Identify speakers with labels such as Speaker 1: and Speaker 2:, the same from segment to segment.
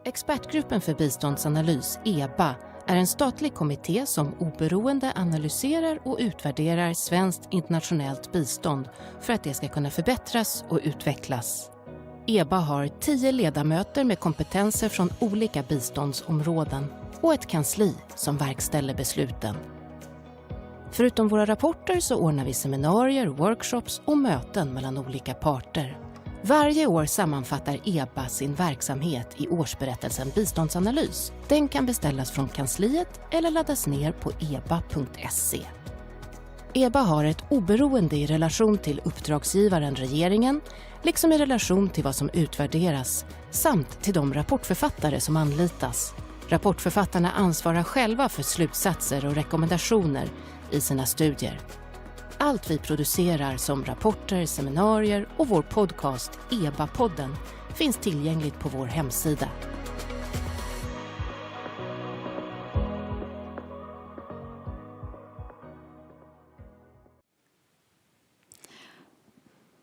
Speaker 1: Expertgruppen för biståndsanalys, EBA, är en statlig kommitté som oberoende analyserar och utvärderar svenskt internationellt bistånd för att det ska kunna förbättras och utvecklas. EBA har 10 ledamöter med kompetenser från olika biståndsområden och ett kansli som verkställer besluten. Förutom våra rapporter så ordnar vi seminarier, workshops och möten mellan olika parter. Varje år sammanfattar EBA sin verksamhet i årsberättelsen Biståndsanalys. Den kan beställas från kansliet eller laddas ner på eba.se. EBA har ett oberoende i relation till uppdragsgivaren regeringen, liksom i relation till vad som utvärderas, samt till de rapportförfattare som anlitas. Rapportförfattarna ansvarar själva för slutsatser och rekommendationer i sina studier. Allt vi producerar som rapporter, seminarier och vår podcast EBA-podden finns tillgängligt på vår hemsida.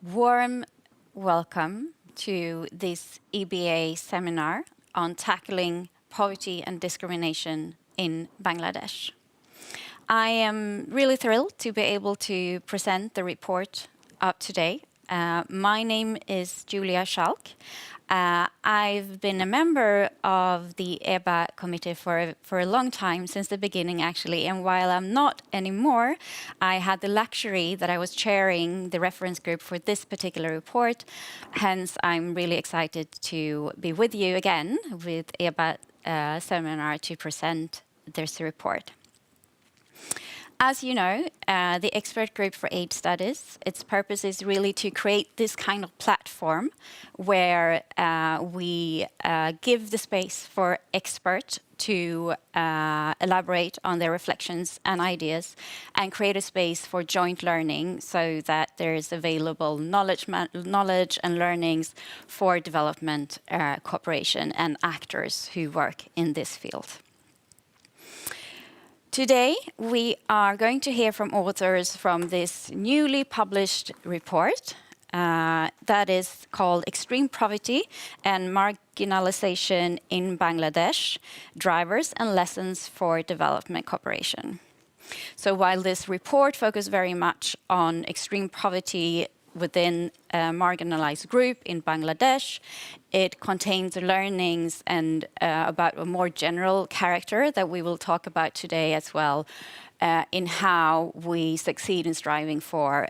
Speaker 2: Warm welcome to this EBA seminar on tackling poverty and discrimination in Bangladesh. I am really thrilled to be able to present the report up today. My name is Julia Schalk. I've been a member of the EBA committee for a long time, since the beginning actually, and while I'm not anymore, I had the luxury that I was chairing the reference group for this particular report. Hence, I'm really excited to be with you again with EBA seminar to present this report. As you know, the expert group for aid studies, its purpose is really to create this kind of platform where we give the space for experts to elaborate on their reflections and ideas and create a space for joint learning so that there is available knowledge and learnings for development cooperation and actors who work in this field. Today, we are going to hear from authors from this newly published report that is called Extreme Poverty and Marginalisation in Bangladesh, Drivers and Lessons for Development Cooperation. So while this report focuses very much on extreme poverty within a marginalized group in Bangladesh, it contains learnings and about a more general character that we will talk about today as well, in how we succeed in striving for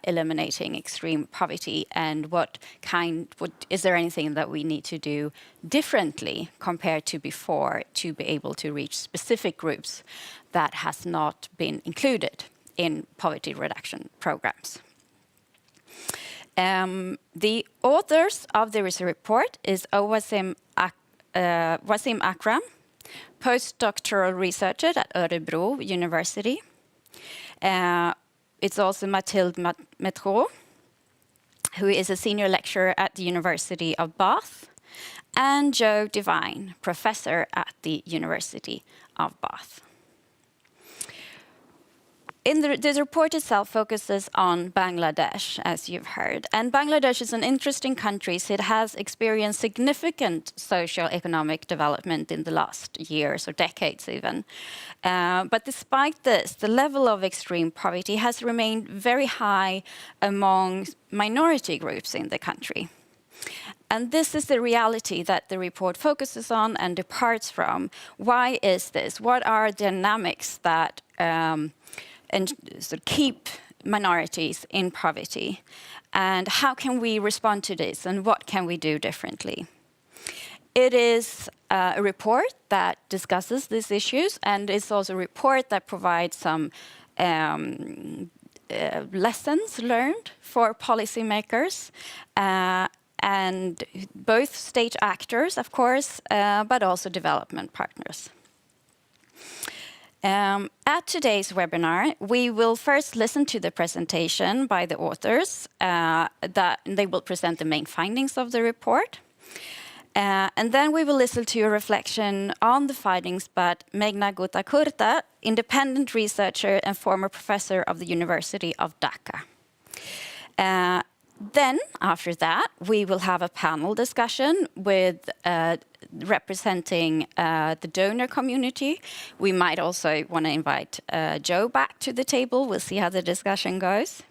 Speaker 2: eliminating extreme poverty and is there anything that we need to do differently compared to before to be able to reach specific groups that has not been included in poverty reduction programs. The authors of this report is Wasim Akram, postdoctoral researcher at Örebro University. It's also Mathilde Metro, who is a senior lecturer at the University of Bath, and Joe Devine, professor at the University of Bath. The report itself focuses on Bangladesh, as you've heard. And Bangladesh is an interesting country. So it has experienced significant socio-economic development in the last years or decades even. But despite this, the level of extreme poverty has remained very high among minority groups in the country. And this is the reality that the report focuses on and departs from. Why is this? What are dynamics that and so keep minorities in poverty? And how can we respond to this? And what can we do differently? It is a report that discusses these issues, and it's also a report that provides some lessons learned for policymakers, and both state actors, of course, but also development partners. At today's webinar, we will first listen to the presentation by the authors. That they will present the main findings of the report. And then we will listen to a reflection on the findings by Meghna Gupta-Kurta, independent researcher and former professor of the University of Dhaka. Then, after that, we will have a panel discussion with representing the donor community. We might also want to invite Joe back to the table. We'll see how the discussion goes.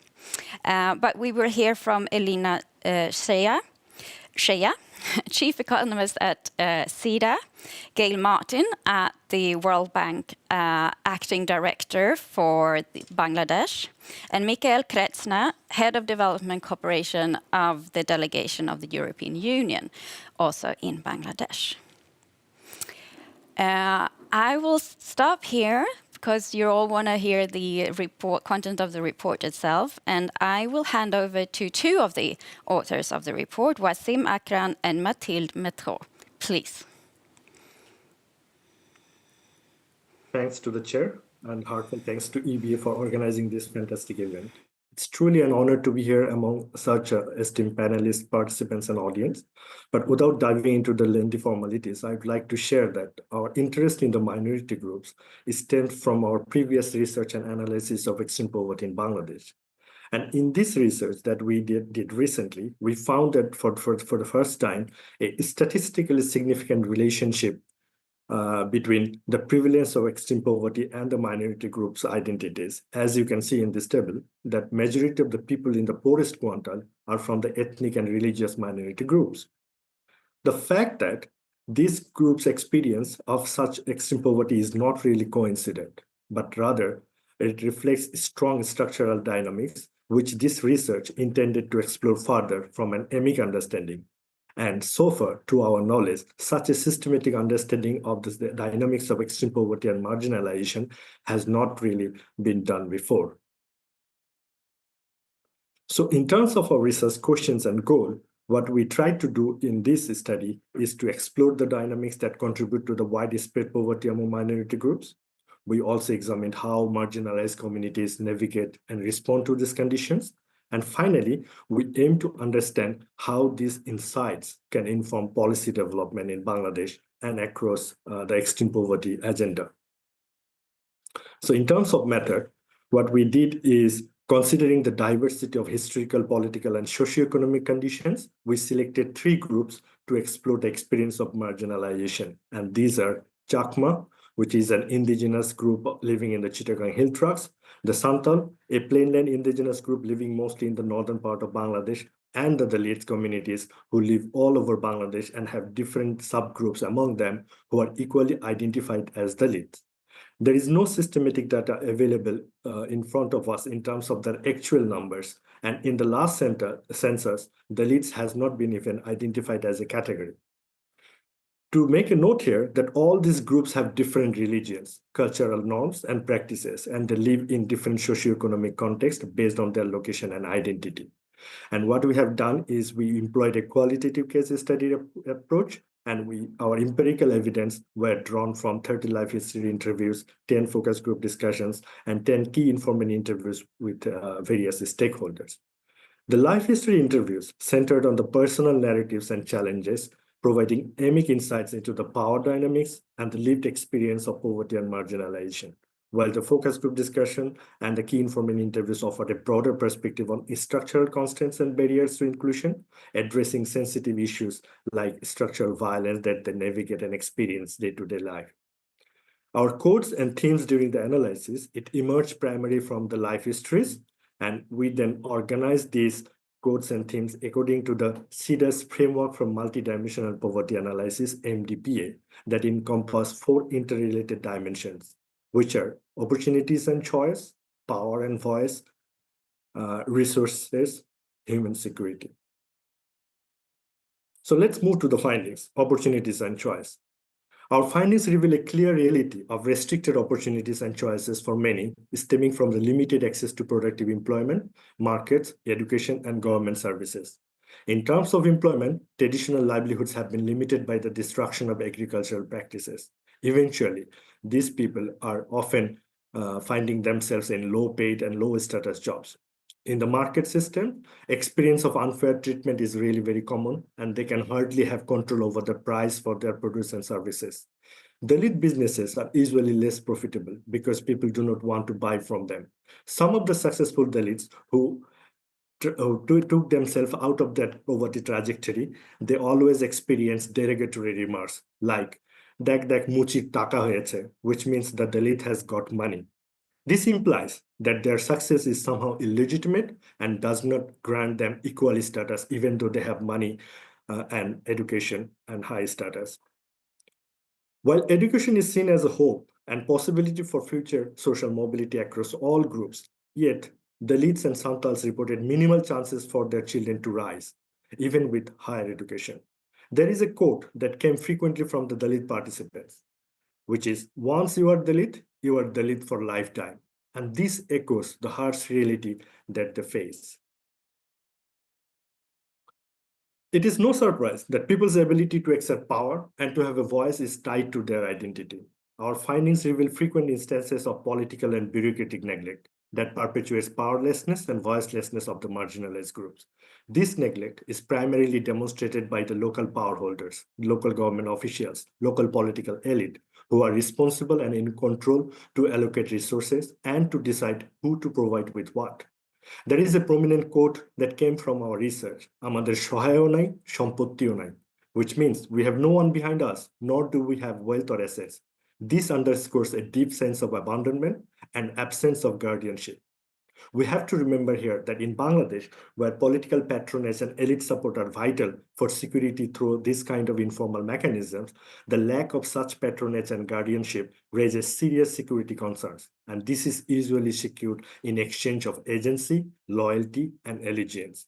Speaker 2: But we will hear from Elina Shea, Chief Economist at SIDA, Gail Martin at the World Bank, Acting Director for Bangladesh, and Mikael Kretzner, Head of Development Cooperation of the Delegation of the European Union, also in Bangladesh. I will stop here because you all want to hear the content of the report itself, and I will hand over to two of the authors of the report, Wasim Akran and Mathilde Metro. Please.
Speaker 3: Thanks to the chair, and heartfelt thanks to EBA for organizing this fantastic event. It's truly an honor to be here among such esteemed panelists, participants, and audience. But without diving into the lengthy formalities, I'd like to share that our interest in the minority groups is stemmed from our previous research and analysis of extreme poverty in Bangladesh. And in this research that we did recently, we found that for the first time, a statistically significant relationship between the prevalence of extreme poverty and the minority groups' identities. As you can see in this table, that majority of the people in the poorest quintile are from the ethnic and religious minority groups. The fact that these groups' experience of such extreme poverty is not really coincident, but rather it reflects strong structural dynamics, which this research intended to explore further from an emic understanding. And so far, to our knowledge, such a systematic understanding of the dynamics of extreme poverty and marginalization has not really been done before. So in terms of our research questions and goal, what we tried to do in this study is to explore the dynamics that contribute to the widespread poverty among minority groups. We also examined how marginalized communities navigate and respond to these conditions. And finally, we aim to understand how these insights can inform policy development in Bangladesh and across the extreme poverty agenda. So in terms of method, what we did is, considering the diversity of historical, political, and socioeconomic conditions, we selected 3 groups to explore the experience of marginalization. And these are Chakma, which is an indigenous group living in the Chittagong Hill Tracts, the Santal, a plainland indigenous group living mostly in the northern part of Bangladesh, and the Dalit communities who live all over Bangladesh and have different subgroups among them who are equally identified as Dalits. There is no systematic data available in front of us in terms of their actual numbers. And in the last census, Dalits has not been even identified as a category. To make a note here that all these groups have different religions, cultural norms, and practices, and they live in different socioeconomic contexts based on their location and identity. And what we have done is we employed a qualitative case study approach, and our empirical evidence were drawn from 30 life history interviews, 10 focus group discussions, and 10 key informant interviews with various stakeholders. The life history interviews centered on the personal narratives and challenges, providing emic insights into the power dynamics and the lived experience of poverty and marginalization, while the focus group discussion and the key informant interviews offered a broader perspective on structural constraints and barriers to inclusion, addressing sensitive issues like structural violence that they navigate and experience day-to-day life. Our codes and themes during the analysis, it emerged primarily from the life histories, and we then organized these codes and themes according to the SIDA's framework for multidimensional poverty analysis, MDPA, that encompass 4 interrelated dimensions, which are opportunities and choice, power and voice, resources, human security. So let's move to the findings, opportunities and choice. Our findings reveal a clear reality of restricted opportunities and choices for many, stemming from the limited access to productive employment, markets, education, and government services. In terms of employment, traditional livelihoods have been limited by the destruction of agricultural practices. Eventually, these people are often finding themselves in low-paid and low-status jobs. In the market system, experience of unfair treatment is really very common, and they can hardly have control over the price for their produce and services. Dalit businesses are usually less profitable because people do not want to buy from them. Some of the successful Dalits who took themselves out of that poverty trajectory, they always experience derogatory remarks like "Dak dak muchir taka hoyeche," which means the Dalit has got money. This implies that their success is somehow illegitimate and does not grant them equal status, even though they have money and education and high status. While education is seen as a hope and possibility for future social mobility across all groups, yet Dalits and Santals reported minimal chances for their children to rise, even with higher education. There is a quote that came frequently from the Dalit participants, which is, "Once you are Dalit for lifetime." And this echoes the harsh reality that they face. It is no surprise that people's ability to accept power and to have a voice is tied to their identity. Our findings reveal frequent instances of political and bureaucratic neglect that perpetuates powerlessness and voicelessness of the marginalized groups. This neglect is primarily demonstrated by the local power holders, local government officials, local political elite, who are responsible and in control to allocate resources and to decide who to provide with what. There is a prominent quote that came from our research, "Amader সহায়ও নাই, সম্পত্তিও নাই," which means we have no one behind us, nor do we have wealth or assets. This underscores a deep sense of abandonment and absence of guardianship. We have to remember here that in Bangladesh, where political patronage and elite support are vital for security through this kind of informal mechanisms, the lack of such patronage and guardianship raises serious security concerns, and this is usually secured in exchange of agency, loyalty, and allegiance.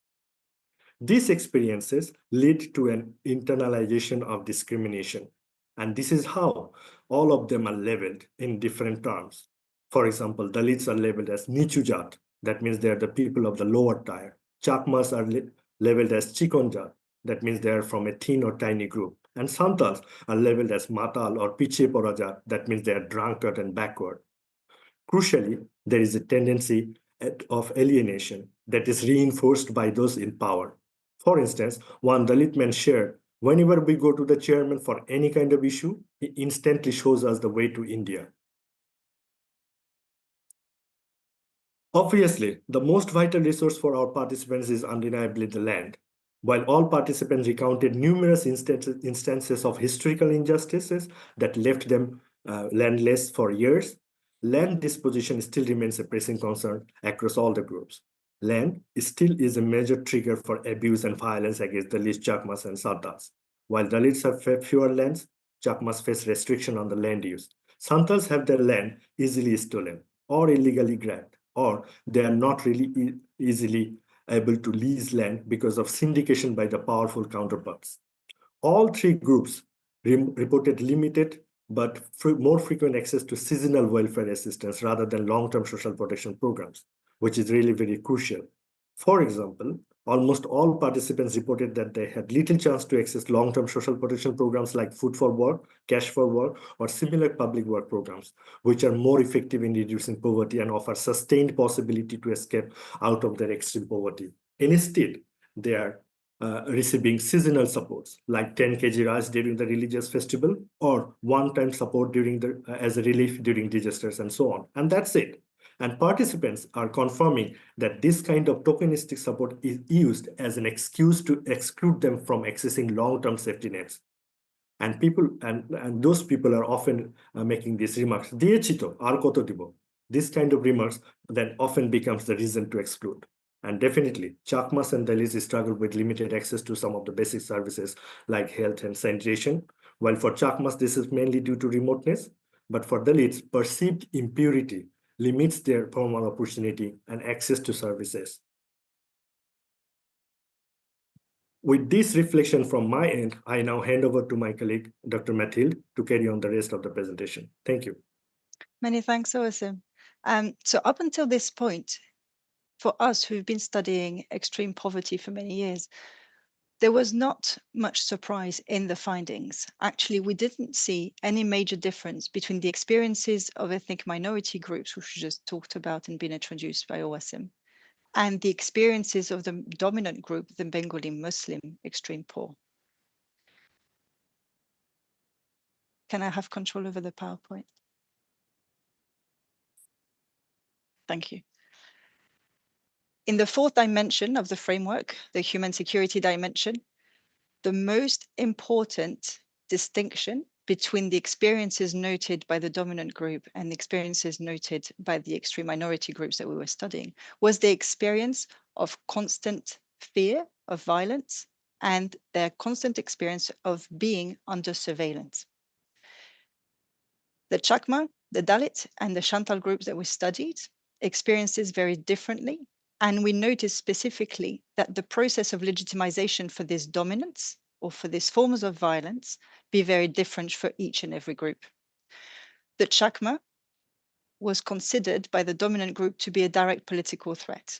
Speaker 3: These experiences lead to an internalization of discrimination, and this is how all of them are labeled in different terms. For example, Dalits are labeled as Nichujat, that means they are the people of the lower tier. Chakmas are labeled as Chikonjat, that means they are from a thin or tiny group. And Santals are labeled as Matal or Piche Porajat, that means they are drunkard and backward. Crucially, there is a tendency of alienation that is reinforced by those in power. For instance, one Dalit man shared, "Whenever we go to the chairman for any kind of issue, he instantly shows us the way to India." Obviously, the most vital resource for our participants is undeniably the land. While all participants recounted numerous instances of historical injustices that left them landless for years, land disposition still remains a pressing concern across all the groups. Land still is a major trigger for abuse and violence against the Dalits, Chakmas, and Santals. While Dalits have fewer lands, Chakmas face restriction on the land use. Santals have their land easily stolen or illegally grabbed, or they are not really easily able to lease land because of syndication by the powerful counterparts. All three groups reported limited but more frequent access to seasonal welfare assistance rather than long-term social protection programs, which is really very crucial. For example, almost all participants reported that they had little chance to access long-term social protection programs like food for work, cash for work, or similar public work programs, which are more effective in reducing poverty and offer sustained possibility to escape out of their extreme poverty. Instead, they are receiving seasonal supports like 10 kg rice during the religious festival or one-time support as a relief during disasters and so on. And that's it. And participants are confirming that this kind of tokenistic support is used as an excuse to exclude them from accessing long-term safety nets. And those people are often making these remarks. "Diyechi to, ar koto dibo." This kind of remarks then often becomes the reason to exclude. And definitely, Chakmas and Dalits struggle with limited access to some of the basic services like health and sanitation. While for Chakmas, this is mainly due to remoteness, but for Dalits, perceived impurity limits their formal opportunity and access to services. With this reflection from my end, I now hand over to my colleague, Dr. Mathilde, to carry on the rest of the presentation. Thank you.
Speaker 4: Many thanks, Owasim. So up until this point, for us who've been studying extreme poverty for many years, there was not much surprise in the findings. Actually, we didn't see any major difference between the experiences of ethnic minority groups, which we just talked about and been introduced by Owasim, and the experiences of the dominant group, the Bengali Muslim extreme poor. Can I have control over the PowerPoint? Thank you. In the fourth dimension of the framework, the human security dimension, the most important distinction between the experiences noted by the dominant group and the experiences noted by the extreme minority groups that we were studying was the experience of constant fear of violence and their constant experience of being under surveillance. The Chakma, the Dalit, and the Chantal groups that we studied experienced this very differently. And we noticed specifically that the process of legitimization for this dominance or for these forms of violence be very different for each and every group. The Chakma was considered by the dominant group to be a direct political threat.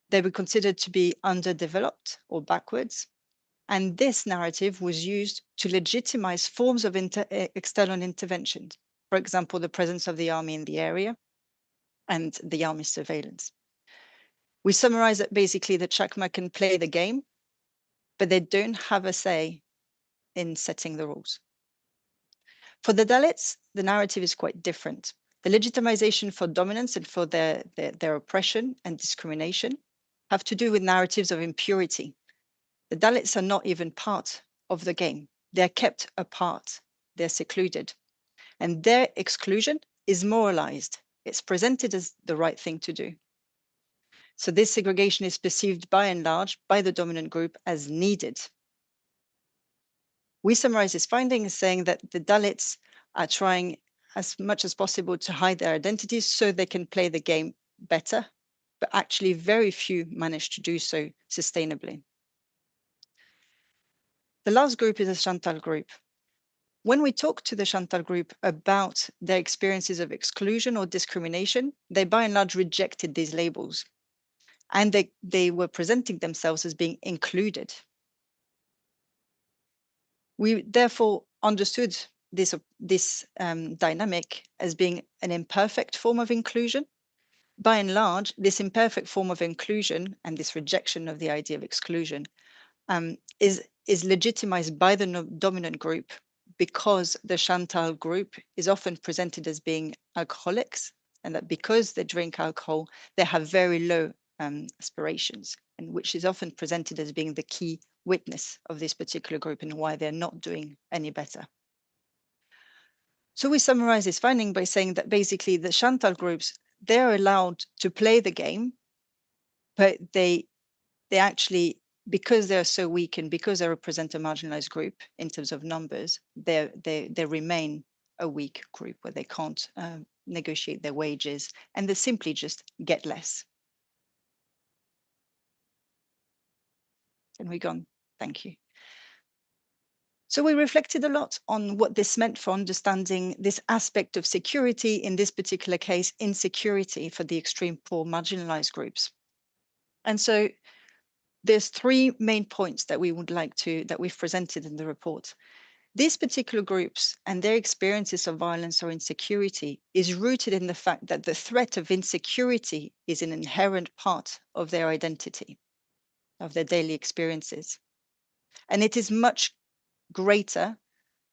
Speaker 4: They were considered to be underdeveloped or backwards. And this narrative was used to legitimize forms of external intervention. For example, the presence of the army in the area and the army surveillance. We summarize that basically the Chakma can play the game, but they don't have a say in setting the rules. For the Dalits, the narrative is quite different. The legitimization for dominance and for their oppression and discrimination have to do with narratives of impurity. The Dalits are not even part of the game. They're kept apart. They're secluded. And their exclusion is moralized. It's presented as the right thing to do. So this segregation is perceived by and large by the dominant group as needed. We summarize this finding as saying that the Dalits are trying as much as possible to hide their identities so they can play the game better, but actually very few manage to do so sustainably. The last group is the Chantal group. When we talk to the Chantal group about their experiences of exclusion or discrimination, they by and large rejected these labels. And they were presenting themselves as being included. We therefore understood this dynamic as being an imperfect form of inclusion. By and large, this imperfect form of inclusion and this rejection of the idea of exclusion is legitimized by the dominant group because the Chantal group is often presented as being alcoholics, and that because they drink alcohol, they have very low aspirations, and which is often presented as being the key witness of this particular group and why they're not doing any better. So we summarize this finding by saying that basically the Chantal groups, they're allowed to play the game, but they actually, because they're so weak and because they represent a marginalized group in terms of numbers, they remain a weak group where they can't negotiate their wages and they simply just get less. And we gone, thank you. So we reflected a lot on what this meant for understanding this aspect of security, in this particular case, insecurity for the extreme poor marginalized groups. And so there's three main points that we've presented in the report. These particular groups and their experiences of violence or insecurity is rooted in the fact that the threat of insecurity is an inherent part of their identity, of their daily experiences. And it is much greater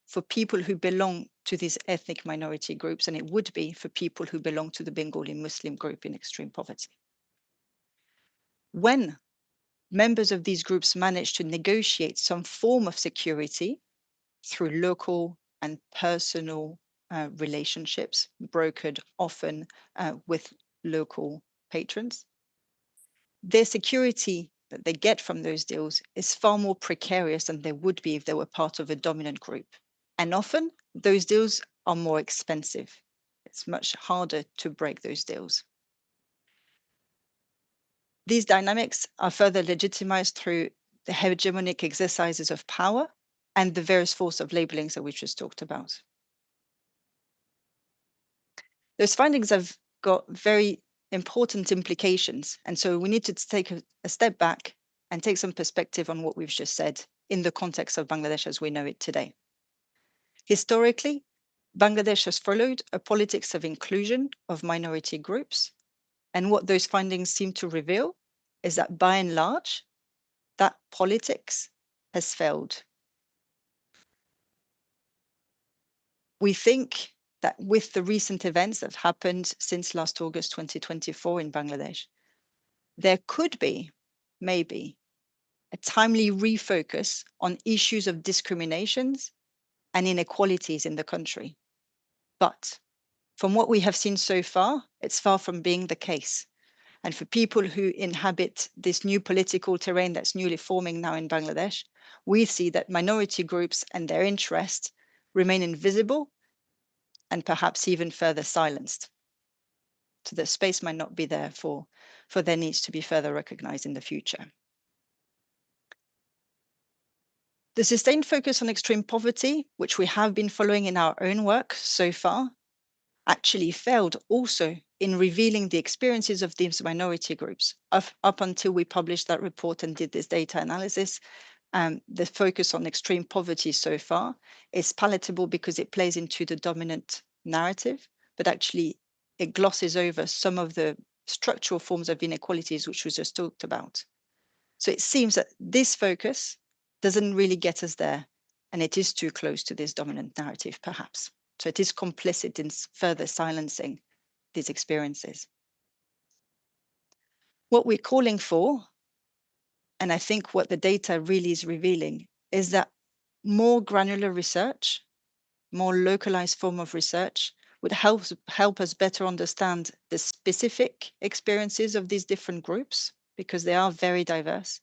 Speaker 4: for people who belong to these ethnic minority groups than it would be for people who belong to the Bengali Muslim group in extreme poverty. When members of these groups manage to negotiate some form of security through local and personal relationships, brokered often with local patrons, their security that they get from those deals is far more precarious than they would be if they were part of a dominant group. And often those deals are more expensive. It's much harder to break those deals. These dynamics are further legitimized through the hegemonic exercises of power and the various forms of labelings that we just talked about. Those findings have got very important implications. And so we need to take a step back and take some perspective on what we've just said in the context of Bangladesh as we know it today. Historically, Bangladesh has followed a politics of inclusion of minority groups. And what those findings seem to reveal is that by and large, that politics has failed. We think that with the recent events that have happened since last August 2024 in Bangladesh, there could be, maybe, a timely refocus on issues of discriminations and inequalities in the country. But from what we have seen so far, it's far from being the case. And for people who inhabit this new political terrain that's newly forming now in Bangladesh, we see that minority groups and their interests remain invisible and perhaps even further silenced. So the space might not be there for their needs to be further recognized in the future. The sustained focus on extreme poverty, which we have been following in our own work so far, actually failed also in revealing the experiences of these minority groups. Up until we published that report and did this data analysis, the focus on extreme poverty so far is palatable because it plays into the dominant narrative, but actually it glosses over some of the structural forms of inequalities which we just talked about. So it seems that this focus doesn't really get us there, and it is too close to this dominant narrative, perhaps. So it is complicit in further silencing these experiences. What we're calling for, and I think what the data really is revealing, is that more granular research, more localized form of research would help us better understand the specific experiences of these different groups, because they are very diverse.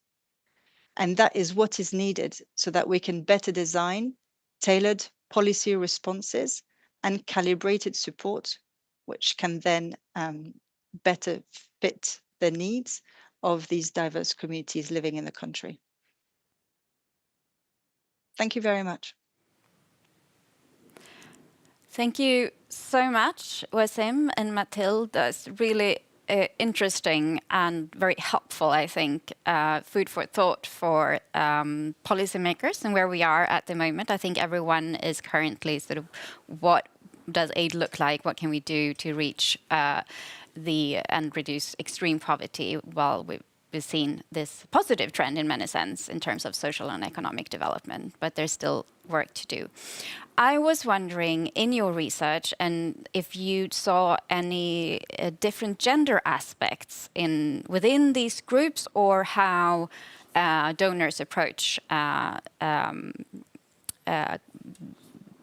Speaker 4: And that is what is needed so that we can better design tailored policy responses and calibrated support, which can then better fit the needs of these diverse communities living in the country. Thank you very much.
Speaker 2: Thank you so much, Wasim and Mathilde. That's really interesting and very helpful, I think, food for thought for policymakers and where we are at the moment. I think everyone is currently sort of, what does aid look like? What can we do to reach and reduce extreme poverty? Well, we've seen this positive trend in many sense in terms of social and economic development, but there's still work to do. I was wondering, in your research, and if you saw any different gender aspects within these groups, or how donors approach the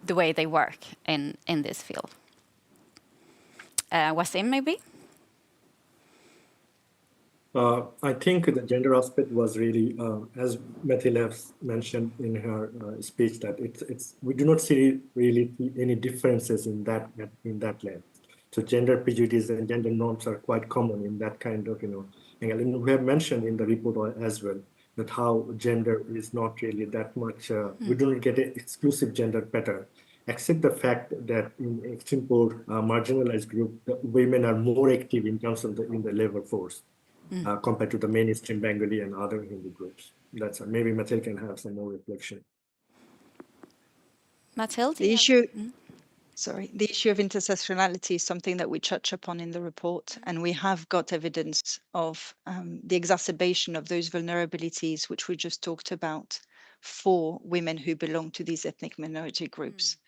Speaker 2: way they work in this field. Wasim, maybe?
Speaker 3: I think the gender aspect was really, as Mathilde has mentioned in her speech, that we do not see really any differences in that lens. So gender prejudice and gender norms are quite common in that kind of angle. And we have mentioned in the report as well that how gender is not really that much. We don't get an exclusive gender pattern, except the fact that in extreme poor marginalized group, the women are more active in terms of in the labor force. Compared to the mainstream Bengali and other Hindu groups. That's maybe Mathilde can have some more reflection.
Speaker 2: Mathilde?
Speaker 4: The issue of intersectionality is something that we touch upon in the report, and we have got evidence of the exacerbation of those vulnerabilities which we just talked about for women who belong to these ethnic minority groups.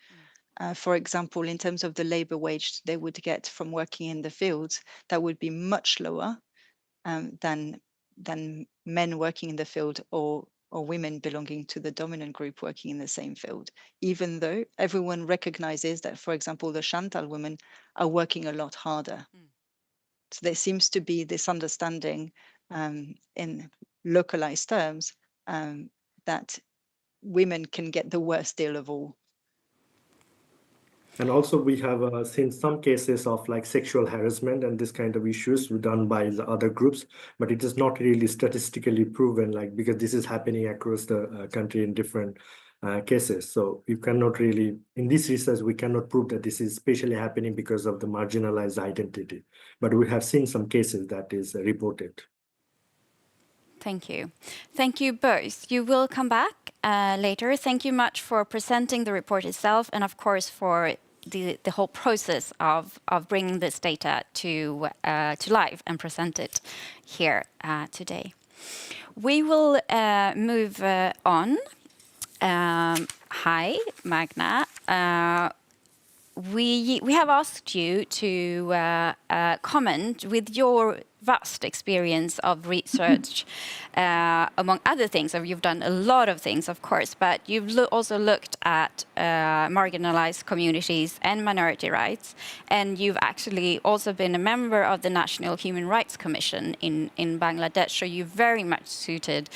Speaker 4: For example, in terms of the labor wage they would get from working in the fields, that would be much lower than men working in the field or women belonging to the dominant group working in the same field, even though everyone recognizes that, for example, the Chantal women are working a lot harder. So there seems to be this understanding in localized terms that women can get the worst deal of all.
Speaker 3: And also we have seen some cases of like sexual harassment and this kind of issues done by the other groups, but it is not really statistically proven, like, because this is happening across the country in different cases. So you cannot really, in this research, we cannot prove that this is especially happening because of the marginalized identity, but we have seen some cases that is reported.
Speaker 2: Thank you. Thank you both. You will come back later. Thank you much for presenting the report itself, and of course for the whole process of bringing this data to life and present it here today. We will move on. Hi, Magna. We have asked you to comment with your vast experience of research, among other things. You've done a lot of things, of course, but you've also looked at marginalized communities and minority rights, and you've actually also been a member of the National Human Rights Commission in Bangladesh, so you're very much suited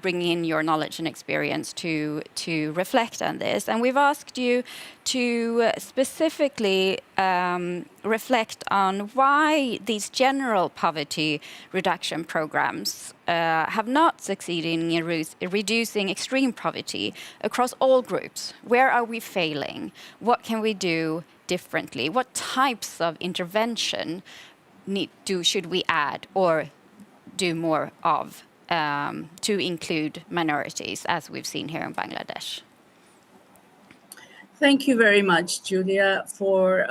Speaker 2: bringing in your knowledge and experience to reflect on this. And we've asked you to specifically reflect on why these general poverty reduction programs have not succeeded in reducing extreme poverty across all groups. Where are we failing? What can we do differently? What types of intervention should we add or do more of to include minorities, as we've seen here in Bangladesh?
Speaker 5: Thank you very much, Julia, for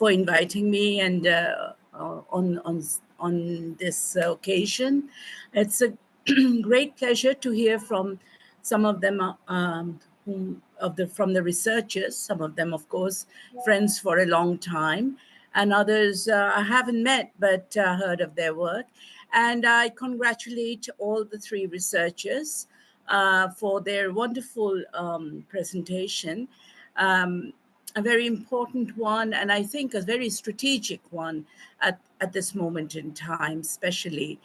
Speaker 5: inviting me and on this occasion. It's a great pleasure to hear from some of them from the researchers. Some of them, of course, friends for a long time, and others I haven't met but heard of their work. And I congratulate all the three researchers for their wonderful presentation. A very important one, and I think a very strategic one at this moment in time, especially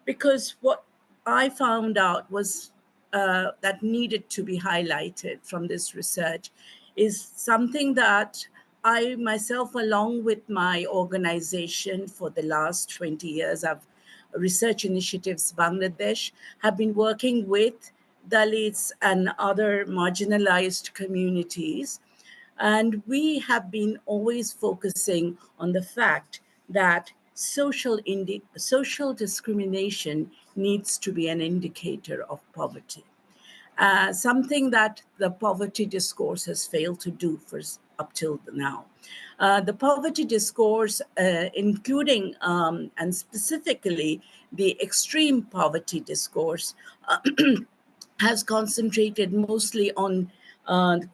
Speaker 5: because what I found out was that needed to be highlighted from this research is something that I myself, along with my organization for the last 20 years, of Research Initiatives Bangladesh, have been working with Dalits and other marginalized communities. And we have been always focusing on the fact that social discrimination needs to be an indicator of poverty. Something that the poverty discourse has failed to do up till now. The poverty discourse, including and specifically the extreme poverty discourse, has concentrated mostly on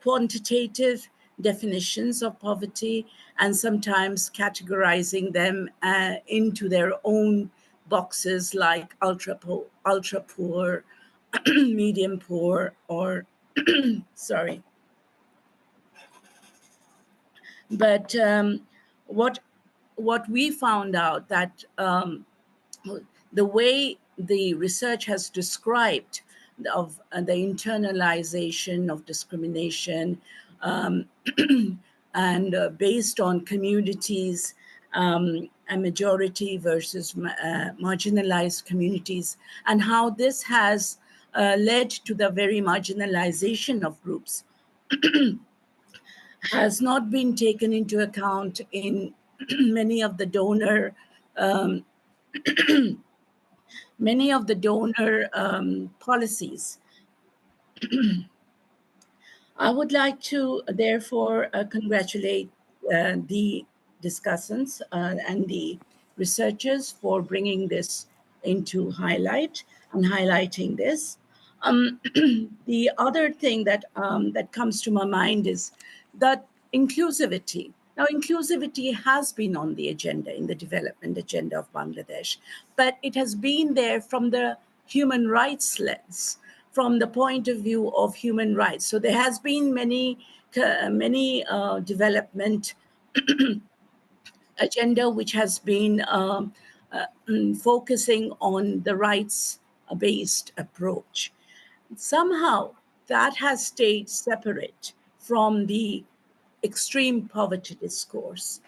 Speaker 5: quantitative definitions of poverty and sometimes categorizing them into their own boxes like ultra poor, medium poor, or sorry. But what we found out that the way the research has described of the internalization of discrimination and based on communities, a majority versus marginalized communities, and how this has led to the very marginalization of groups has not been taken into account in many of the donor policies. I would like to therefore congratulate the discussants and the researchers for bringing this into highlight and highlighting this. The other thing that that comes to my mind is that inclusivity. Now, inclusivity has been on the agenda, in the development agenda of Bangladesh, but it has been there from the human rights lens, from the point of view of human rights. So there has been many development agenda which has been focusing on the rights-based approach. Somehow that has stayed separate from the extreme poverty discourse.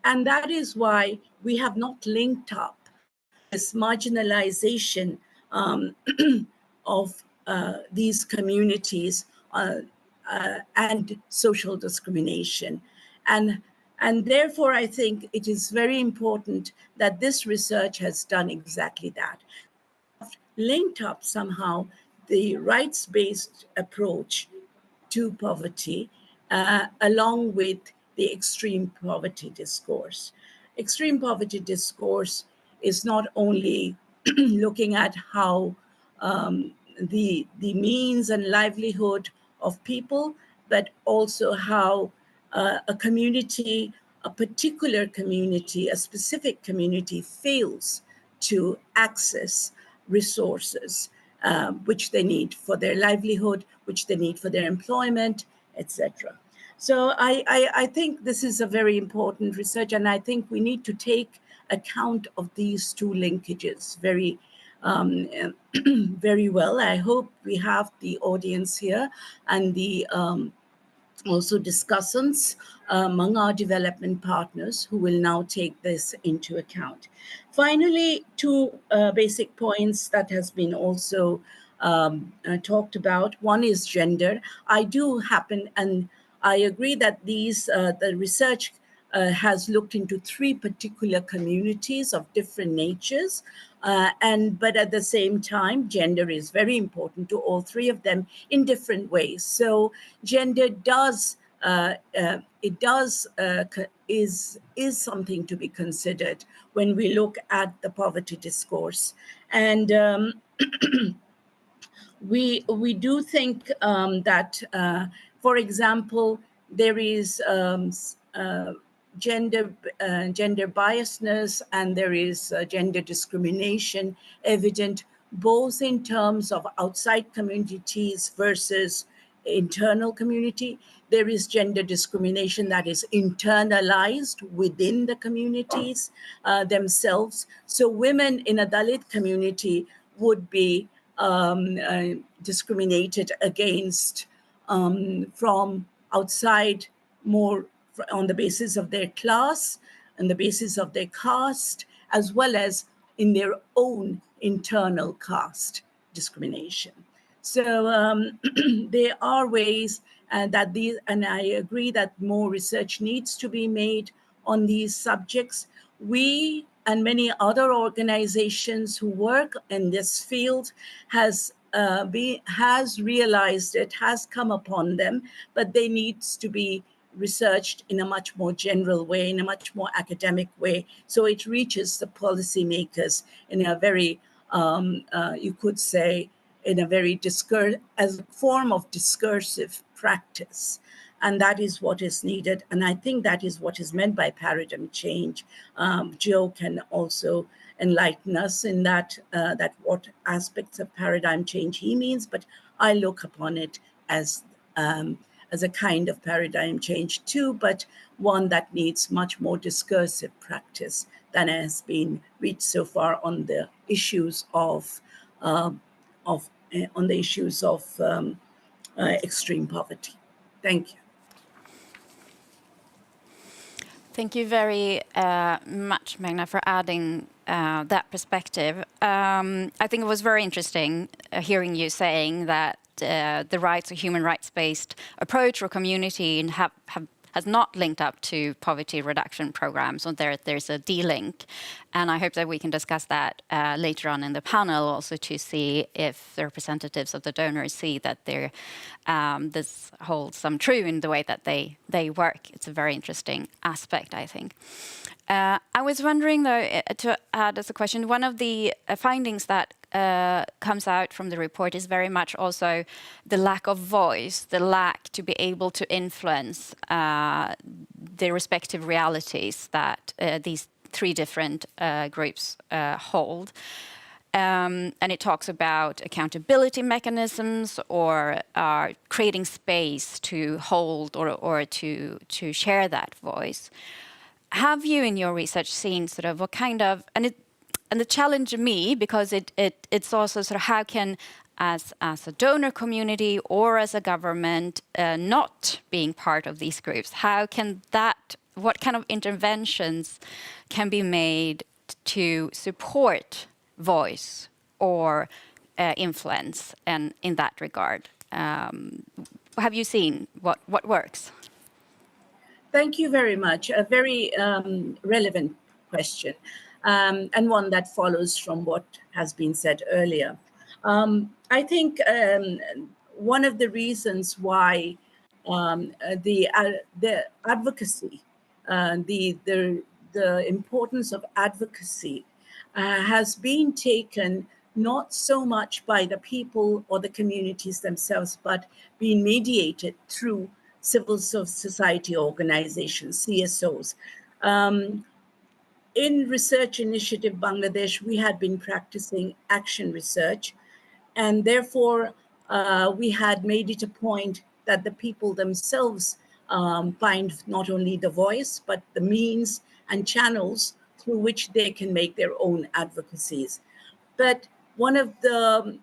Speaker 5: And that is why we have not linked up this marginalization of these communities and social discrimination. And therefore, I think it is very important that this research has done exactly that. Linked up somehow the rights-based approach to poverty along with the extreme poverty discourse. Extreme poverty discourse is not only looking at how the means and livelihood of people, but also how a community a particular community, a specific community, fails to access resources which they need for their livelihood, which they need for their employment, etc. So I think this is a very important research, and I think we need to take account of these two linkages very very well. I hope we have the audience here and the also discussants among our development partners who will now take this into account. Finally, two basic points that has been also talked about. One is gender. I do happen, and I agree that these the research has looked into three particular communities of different natures, but at the same time, gender is very important to all three of them in different ways. So gender is something to be considered when we look at the poverty discourse, and we do think that, for example, there is gender biasness and there is gender discrimination evident both in terms of outside communities versus internal community. There is gender discrimination that is internalized within the communities themselves. So women in a Dalit community would be discriminated against from outside, more on the basis of their class, on the basis of their caste, as well as in their own internal caste discrimination. So there are ways that these, and I agree that more research needs to be made on these subjects. We and many other organizations who work in this field has realized it, has come upon them, but they needs to be researched in a much more general way, in a much more academic way, so it reaches the policymakers in a very, you could say, in a very as a form of discursive practice. And that is what is needed. And I think that is what is meant by paradigm change. Joe can also enlighten us in that what aspects of paradigm change he means, but I look upon it as a kind of paradigm change too, but one that needs much more discursive practice than has been reached so far on the issues of extreme poverty. Thank you.
Speaker 2: Thank you very much, Magna, for adding that perspective. I think it was very interesting hearing you saying that the rights or human rights-based approach or community has not linked up to poverty reduction programs, so there's a de-link. And I hope that we can discuss that later on in the panel, also to see if the representatives of the donors see that this holds some true in the way that they work. It's a very interesting aspect, I think. I was wondering, though, to add as a question, one of the findings that comes out from the report is very much also the lack of voice, the lack to be able to influence the respective realities that these three different groups hold. And it talks about accountability mechanisms or creating space to hold or to share that voice. Have you, in your research, seen sort of what kind of, and the challenge me, because it's also sort of how can, as a donor community or as a government, not being part of these groups, how can what kind of interventions can be made to support voice or influence, and in that regard? Have you seen what works?
Speaker 5: Thank you very much. A very relevant question, and one that follows from what has been said earlier. I think one of the reasons why the advocacy, the importance of advocacy has been taken not so much by the people or the communities themselves, but being mediated through civil society organizations, CSOs. In Research Initiative Bangladesh, we had been practicing action research, and therefore we had made it a point that the people themselves find not only the voice, but the means and channels through which they can make their own advocacies. But one of the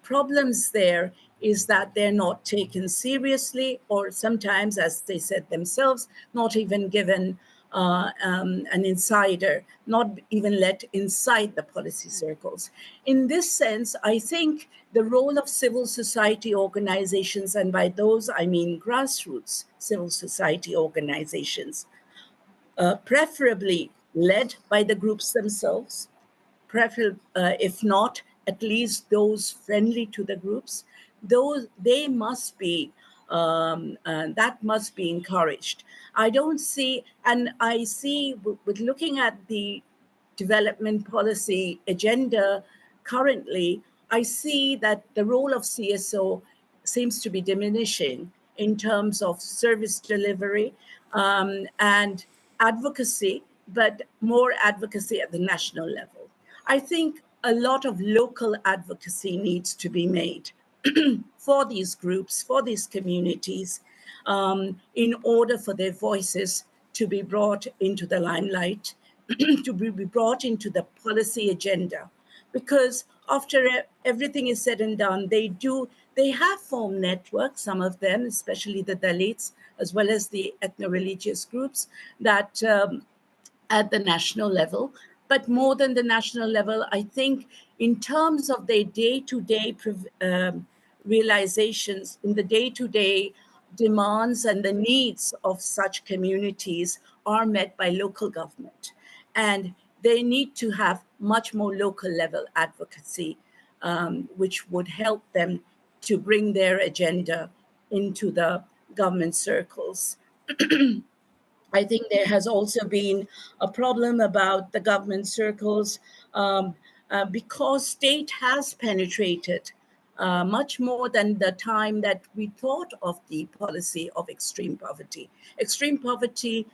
Speaker 5: problems there is that they're not taken seriously, or sometimes, as they said themselves, not even given an insider, not even let inside the policy circles. In this sense, I think the role of civil society organizations, and by those I mean grassroots civil society organizations, preferably led by the groups themselves, if not, at least those friendly to the groups, those they must be, that must be encouraged. I don't see, and I see with looking at the development policy agenda currently, I see that the role of CSO seems to be diminishing in terms of service delivery and advocacy, but more advocacy at the national level. I think a lot of local advocacy needs to be made for these groups, for these communities, in order for their voices to be brought into the limelight, to be brought into the policy agenda. Because after everything is said and done, they have formed networks, some of them, especially the Dalits, as well as the ethno-religious groups, that at the national level. But more than the national level, I think in terms of their day-to-day realizations, in the day-to-day demands and the needs of such communities are met by local government. And they need to have much more local level advocacy, which would help them to bring their agenda into the government circles. I think there has also been a problem about the government circles because state has penetrated much more than the time that we thought of the policy of extreme poverty. Extreme poverty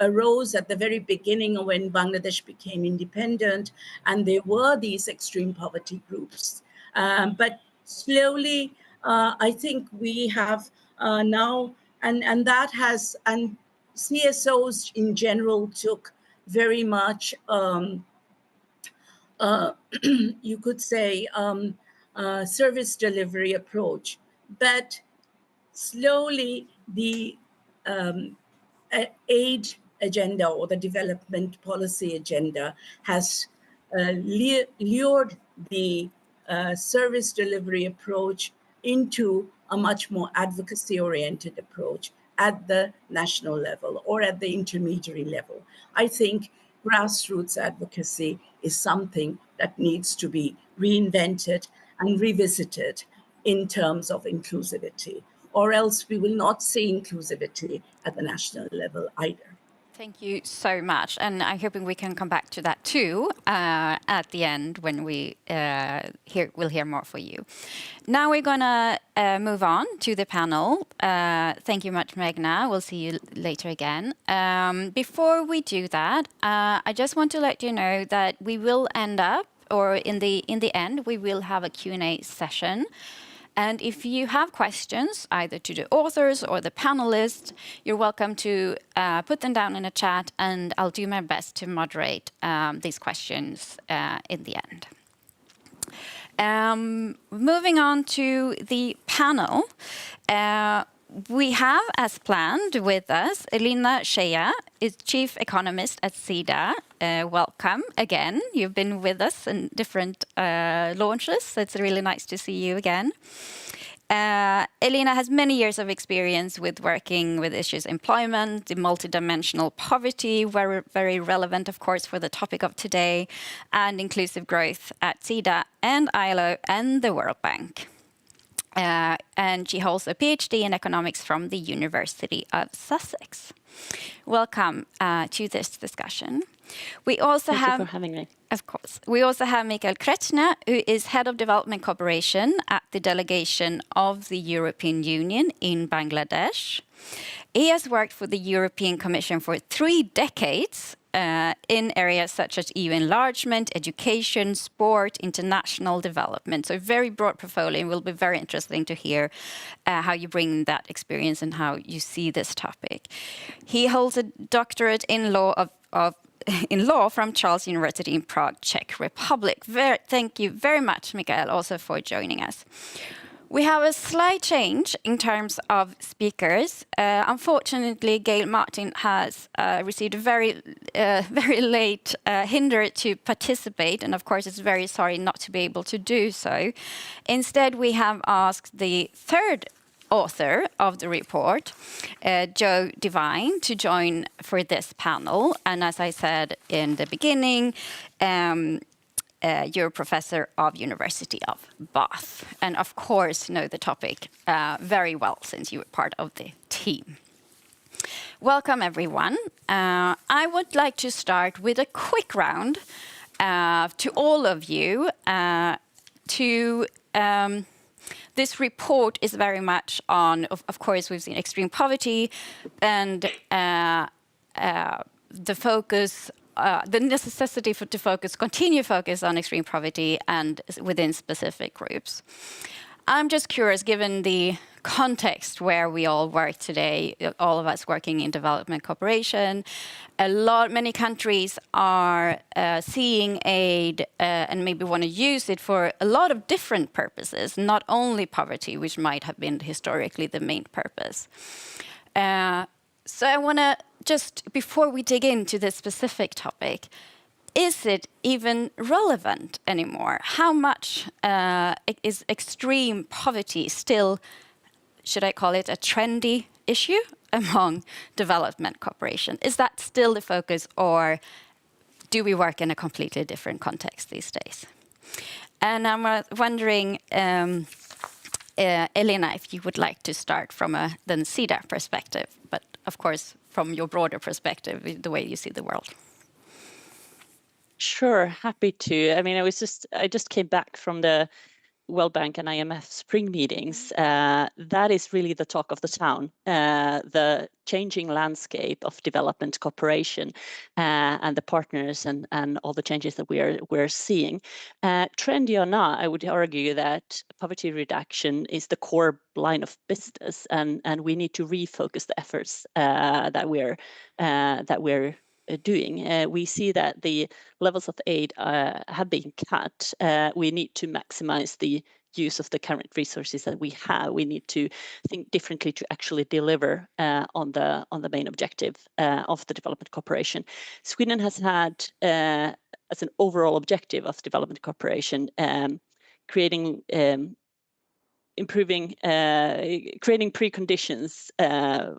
Speaker 5: arose at the very beginning when Bangladesh became independent, and there were these extreme poverty groups. But slowly, I think we have now, and that has, and CSOs in general took very much, you could say, service delivery approach. But slowly the aid agenda or the development policy agenda has lured the service delivery approach into a much more advocacy-oriented approach at the national level or at the intermediary level. I think grassroots advocacy is something that needs to be reinvented and revisited in terms of inclusivity, or else we will not see inclusivity at the national level either.
Speaker 2: Thank you so much. And I'm hoping we can come back to that too at the end when we'll hear more for you. Now we're going to move on to the panel. Thank you much, Meghna. We'll see you later again. Before we do that, I just want to let you know that we will end up, or in the end, we will have a Q&A session. And if you have questions, either to the authors or the panelists, you're welcome to put them down in a chat, and I'll do my best to moderate these questions in the end. Moving on to the panel, we have, as planned, with us Elina Shea, is Chief Economist at SIDA. Welcome again. You've been with us in different launches. It's really nice to see you again. Elina has many years of experience with working with issues employment, the multidimensional poverty, very relevant, of course, for the topic of today, and inclusive growth at SIDA and ILO and the World Bank. And she holds a PhD in economics from the University of Sussex. Welcome to this discussion. We also
Speaker 6: Thank
Speaker 2: have,
Speaker 6: you for having me.
Speaker 2: of course, we also have Mikael Kretschner, who is Head of Development Cooperation at the delegation of the European Union in Bangladesh. He has worked for the European Commission for 3 decades in areas such as EU enlargement, education, sport, international development. So a very broad portfolio. It will be very interesting to hear how you bring that experience and how you see this topic. He holds a doctorate in law from Charles University in Prague, Czech Republic. Thank you very much, Mikael, also for joining us. We have a slight change in terms of speakers. Unfortunately, Gail Martin has received a very late hinder to participate, and of course is very sorry not to be able to do so. Instead, we have asked the third author of the report, Joe Devine, to join for this panel. And as I said in the beginning, you're a professor of University of Bath, and of course know the topic very well since you were part of the team. Welcome, everyone. I would like to start with a quick round to all of you. This report is very much on, of course, we've seen extreme poverty and the focus, the necessity to continue focus on extreme poverty and within specific groups. I'm just curious, given the context where we all work today, all of us working in development cooperation, many countries are seeing aid and maybe want to use it for a lot of different purposes, not only poverty, which might have been historically the main purpose. So I want to just, before we dig into this specific topic, is it even relevant anymore? How much is extreme poverty still, should I call it a trendy issue among development cooperation? Is that still the focus, or do we work in a completely different context these days? And I'm wondering, Elena, if you would like to start from a then SIDA perspective, but of course from your broader perspective, the way you see the world.
Speaker 6: Sure, happy to. I mean, I just came back from the World Bank and IMF spring meetings. That is really the talk of the town, the changing landscape of development cooperation and the partners and all the changes that we're seeing. Trendy or not, I would argue that poverty reduction is the core line of business, and we need to refocus the efforts that we're doing. We see that the levels of aid have been cut. We need to maximize the use of the current resources that we have. We need to think differently to actually deliver on the main objective of the development cooperation. Sweden has had as an overall objective of development cooperation creating preconditions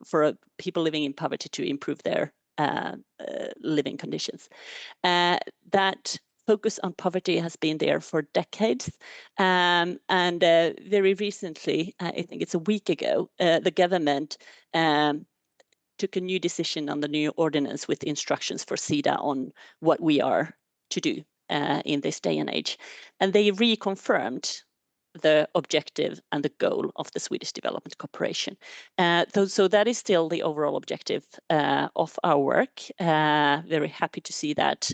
Speaker 6: for people living in poverty to improve their living conditions. That focus on poverty has been there for decades, and very recently, I think it's a week ago, the government took a new decision on the new ordinance with instructions for SIDA on what we are to do in this day and age, and they reconfirmed the objective and the goal of the Swedish development cooperation. So that is still the overall objective of our work. Very happy to see that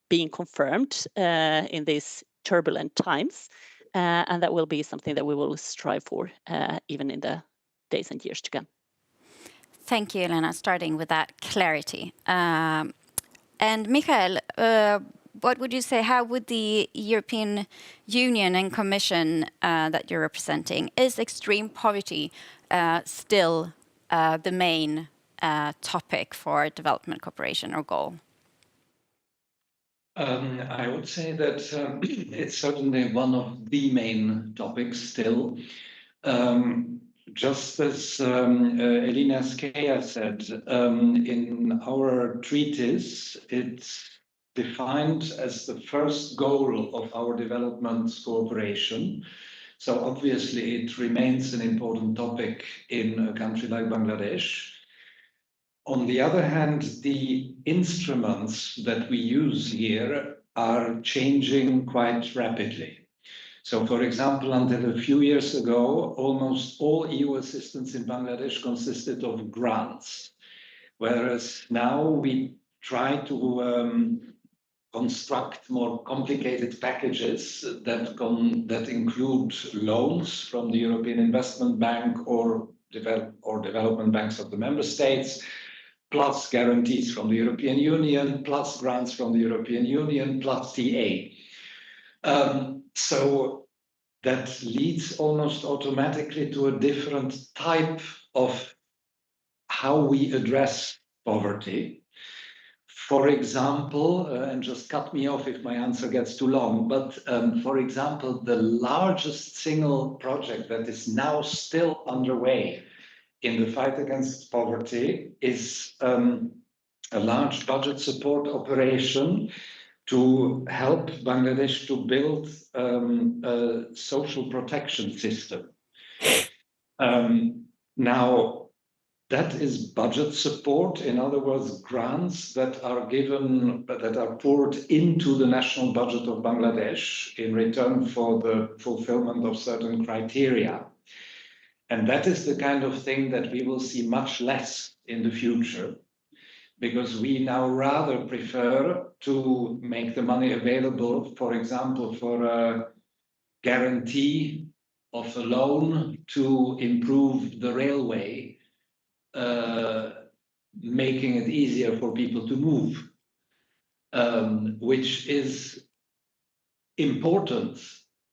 Speaker 6: being confirmed in these turbulent times. And that will be something that we will strive for even in the days and years to come.
Speaker 2: Thank you, Elena, starting with that clarity. And Mikael, what would you say, how would the European Union and Commission that you're representing, is extreme poverty still the main topic for development cooperation or goal?
Speaker 7: I would say that it's certainly one of the main topics still. Just as Elina Skea said, in our treatise, it's defined as the first goal of our development cooperation. So obviously it remains an important topic in a country like Bangladesh. On the other hand, the instruments that we use here are changing quite rapidly. So, for example, until a few years ago, almost all EU assistance in Bangladesh consisted of grants, whereas now we try to construct more complicated packages that include loans from the European Investment Bank or development banks of the member states, plus guarantees from the European Union, plus grants from the European Union, plus TA. So that leads almost automatically to a different type of how we address poverty. For example, and just cut me off if my answer gets too long, but for example, the largest single project that is now still underway in the fight against poverty is a large budget support operation to help Bangladesh to build a social protection system. Now, that is budget support, in other words, grants that are given, that are poured into the national budget of Bangladesh in return for the fulfillment of certain criteria. And that is the kind of thing that we will see much less in the future, because we now rather prefer to make the money available, for example, for a guarantee of a loan to improve the railway, making it easier for people to move, which is important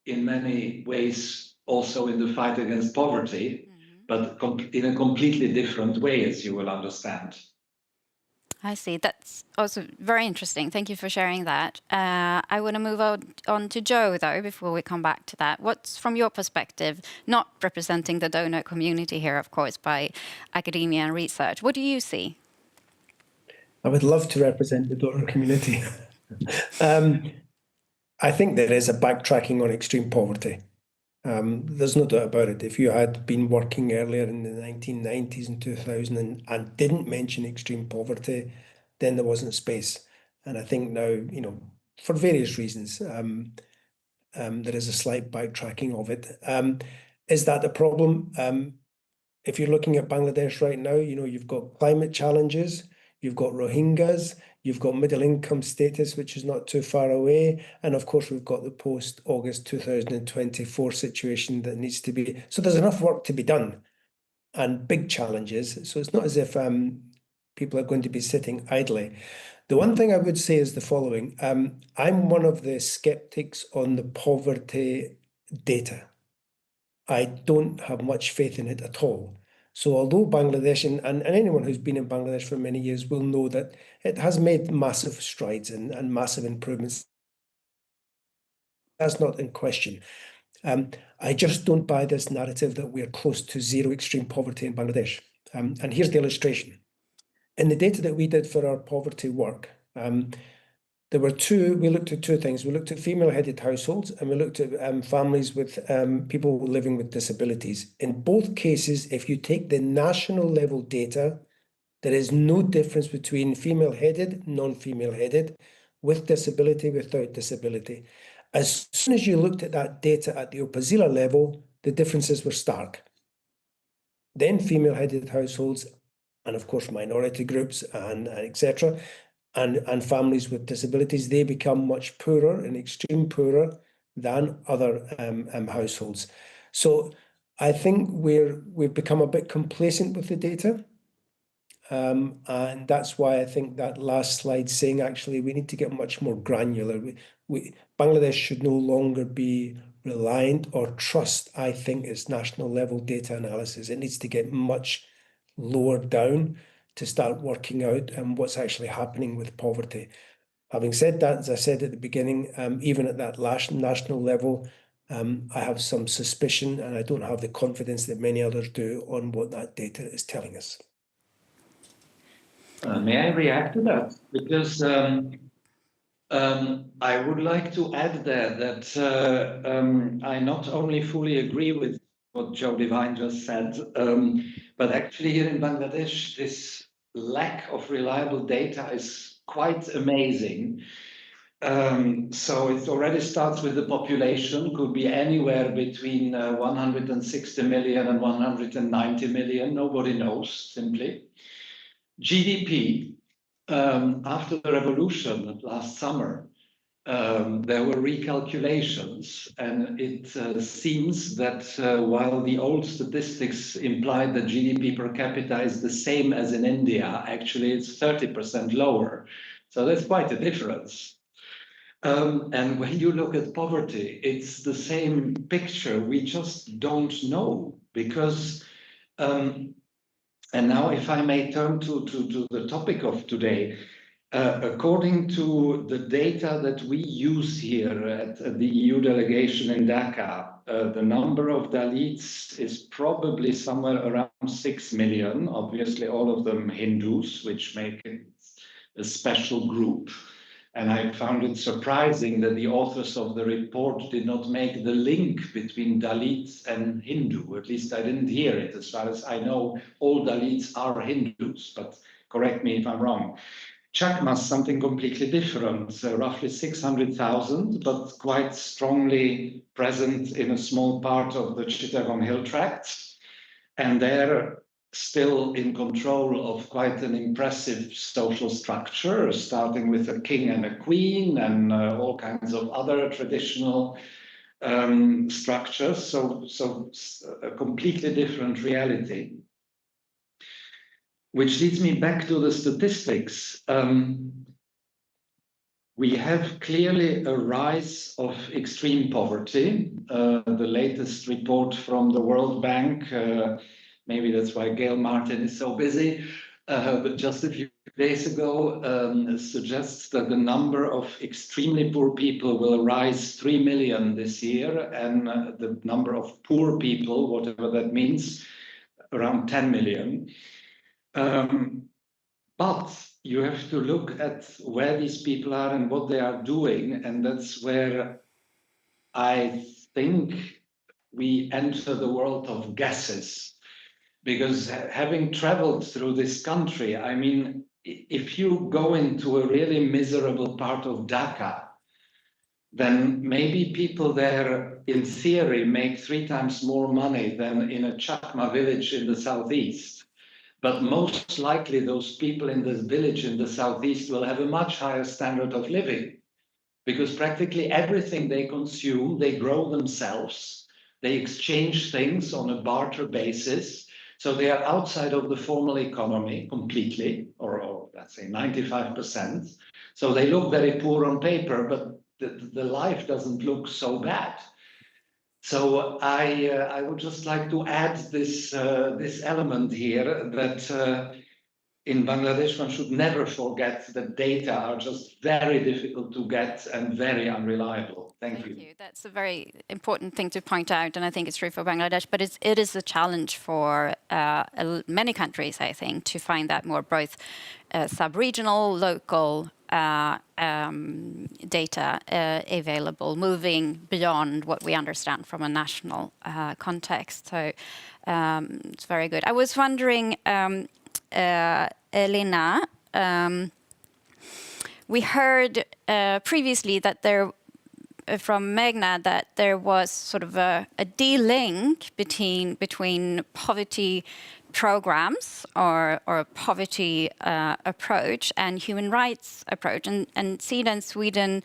Speaker 7: in many ways also in the fight against poverty, but in a completely different way, as you will understand.
Speaker 2: I see. That's also very interesting. Thank you for sharing that. I want to move on to Joe, though, before we come back to that. What's, from your perspective, not representing the donor community here, of course, by academia and research, what do you see?
Speaker 8: I would love to represent the donor community. I think there is a backtracking on extreme poverty. There's no doubt about it. If you had been working earlier in the 1990s and 2000 and didn't mention extreme poverty, then there wasn't space. And I think now, you know, for various reasons, there is a slight backtracking of it. Is that the problem? If you're looking at Bangladesh right now, you know, you've got climate challenges, you've got Rohingyas, you've got middle income status, which is not too far away. And of course, we've got the post-August 2024 situation that needs to be. So there's enough work to be done and big challenges. So it's not as if people are going to be sitting idly. The one thing I would say is the following. I'm one of the skeptics on the poverty data. I don't have much faith in it at all. So although Bangladesh, and anyone who's been in Bangladesh for many years will know that it has made massive strides and massive improvements. That's not in question. I just don't buy this narrative that we're close to zero extreme poverty in Bangladesh. And here's the illustration. In the data that we did for our poverty work, we looked at two things. We looked at female-headed households and we looked at families with people living with disabilities. In both cases, if you take the national level data, there is no difference between female-headed, non-female-headed, with disability, without disability. As soon as you looked at that data at the Upazila level, the differences were stark. Then female-headed households, and of course minority groups and etc., and families with disabilities, they become much poorer and extreme poorer than other households. So I think we've become a bit complacent with the data. And that's why I think that last slide saying actually we need to get much more granular. Bangladesh should no longer be reliant or trust, I think, its national level data analysis. It needs to get much lower down to start working out what's actually happening with poverty. Having said that, as I said at the beginning, even at that last national level, I have some suspicion and I don't have the confidence that many others do on what that data is telling us.
Speaker 7: May I react to that? Because I would like to add there that I not only fully agree with what Joe Devine just said, but actually here in Bangladesh, this lack of reliable data is quite amazing. So it already starts with the population, could be anywhere between 160 million and 190 million. Nobody knows, simply. GDP, after the revolution last summer, there were recalculations, and it seems that while the old statistics implied that GDP per capita is the same as in India, actually it's 30% lower. So that's quite a difference. And when you look at poverty, it's the same picture. We just don't know because, and now if I may turn to the topic of today, according to the data that we use here at the EU delegation in Dhaka, the number of Dalits is probably somewhere around 6 million, obviously all of them Hindus, which make it a special group. And I found it surprising that the authors of the report did not make the link between Dalits and Hindu. At least I didn't hear it. As far as I know, all Dalits are Hindus, but correct me if I'm wrong. Chakmas, something completely different, roughly 600,000, but quite strongly present in a small part of the Chittagong Hill Tract. And they're still in control of quite an impressive social structure, starting with a king and a queen and all kinds of other traditional structures. So a completely different reality. Which leads me back to the statistics. We have clearly a rise of extreme poverty. The latest report from the World Bank, maybe that's why Gail Martin is so busy, but just a few days ago suggests that the number of extremely poor people will rise 3 million this year, and the number of poor people, whatever that means, around 10 million. But you have to look at where these people are and what they are doing, and that's where I think we enter the world of guesses. Because having traveled through this country, I mean, if you go into a really miserable part of Dhaka, then maybe people there, in theory, make 3 times more money than in a Chakma village in the southeast. But most likely those people in this village in the southeast will have a much higher standard of living, because practically everything they consume, they grow themselves, they exchange things on a barter basis. So they are outside of the formal economy completely, or let's say 95%. So they look very poor on paper, but the life doesn't look so bad. So I would just like to add this element here that in Bangladesh one should never forget that data are just very difficult to get and very unreliable. Thank you.
Speaker 2: That's a very important thing to point out, and I think it's true for Bangladesh, but it is a challenge for many countries, I think, to find that more both sub-regional, local data available, moving beyond what we understand from a national context. So it's very good. I was wondering, Elina, we heard previously that from Meghna that there was sort of a de-link between poverty programs or poverty approach and human rights approach. And SIDA in Sweden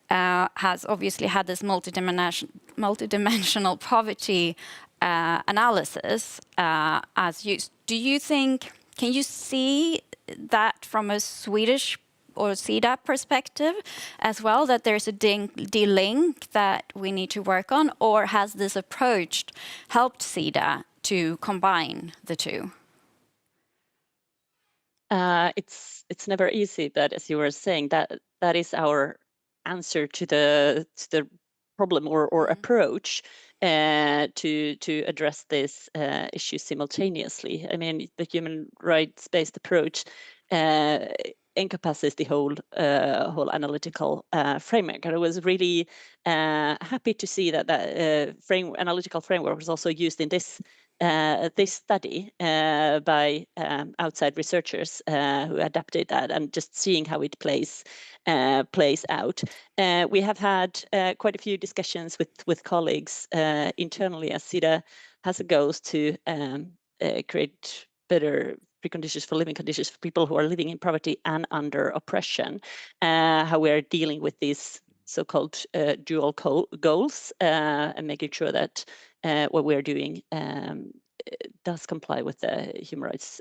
Speaker 2: has obviously had this multidimensional poverty analysis as used. Do you think, can you see that from a Swedish or SIDA perspective as well, that there's a de-link that we need to work on, or has this approach helped SIDA to combine the two?
Speaker 6: It's never easy, but as you were saying, that is our answer to the problem or approach to address this issue simultaneously. I mean, the human rights-based approach encompasses the whole analytical framework. And I was really happy to see that analytical framework was also used in this this study by outside researchers who adapted that, and just seeing how it plays out. We have had quite a few discussions with colleagues internally, as SIDA has a goals to create better preconditions for living conditions for people who are living in poverty and under oppression. How we are dealing with these so-called dual goals and making sure that what we're doing does comply with the human rights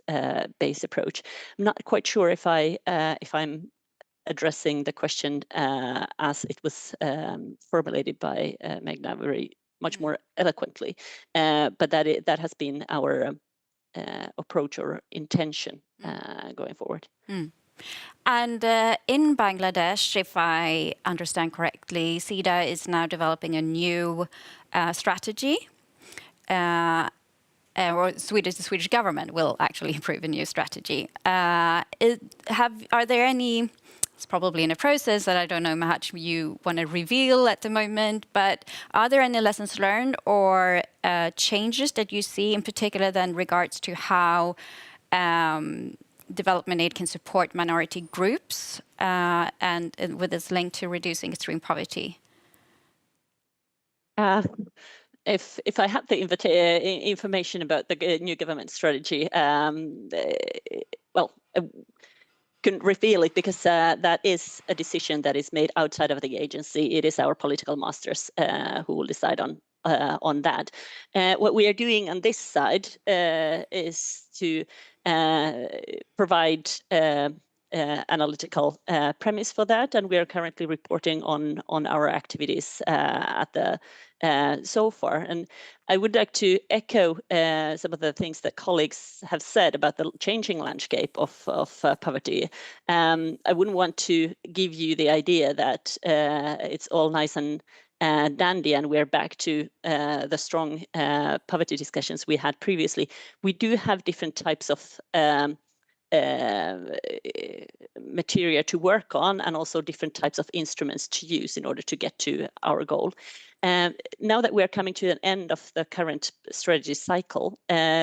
Speaker 6: based approach. I'm not quite sure if I'm addressing the question as it was formulated by Magna very much more eloquently, but that has been our approach or intention going forward.
Speaker 2: And in Bangladesh, if I understand correctly, SIDA is now developing a new strategy, or the Swedish government will actually approve a new strategy. Are there any, it's probably in a process that I don't know how much you want to reveal at the moment, but are there any lessons learned or changes that you see in particular then regards to how development aid can support minority groups and with this link to reducing extreme poverty?
Speaker 6: If I had the information about the new government strategy, well, I couldn't reveal it because that is a decision that is made outside of the agency. It is our political masters who will decide on that. What we are doing on this side is to provide analytical premise for that, and we are currently reporting on our activities at the so far. And I would like to echo some of the things that colleagues have said about the changing landscape of poverty. I wouldn't want to give you the idea that it's all nice and dandy and we're back to the strong poverty discussions we had previously. We do have different types of material to work on, and also different types of instruments to use in order to get to our goal. Now that we're coming to an end of the current strategy cycle,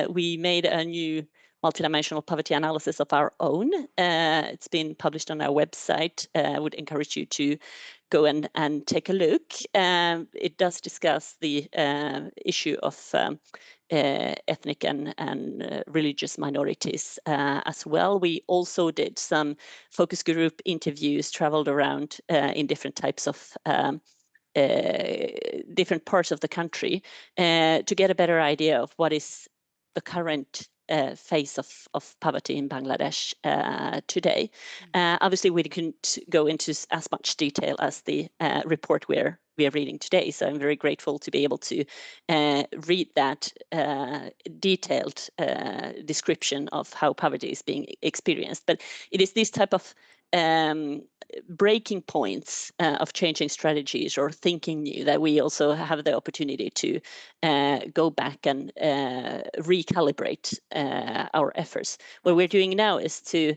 Speaker 6: we made a new multidimensional poverty analysis of our own. It's been published on our website. I would encourage you to go and take a look. It does discuss the issue of ethnic and religious minorities as well. We also did some focus group interviews, traveled around in different types of different parts of the country to get a better idea of what is the current phase of poverty in Bangladesh today. Obviously, we couldn't go into as much detail as the report we are reading today. So I'm very grateful to be able to read that detailed description of how poverty is being experienced. But it is this type of breaking points of changing strategies or thinking new that we also have the opportunity to go back and recalibrate our efforts. What we're doing now is to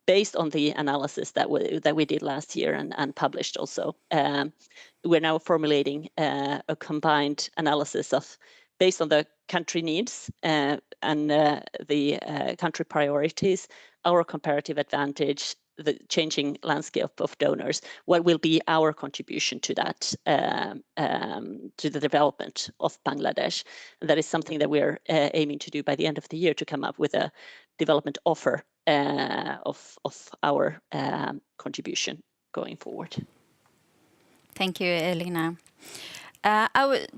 Speaker 6: based on the analysis that we did last year and published also, we're now formulating a combined analysis of based on the country needs and the country priorities, our comparative advantage, the changing landscape of donors, what will be our contribution to that, to the development of Bangladesh. And that is something that we're aiming to do by the end of the year, to come up with a development offer of our contribution going forward.
Speaker 2: Thank you, Elina.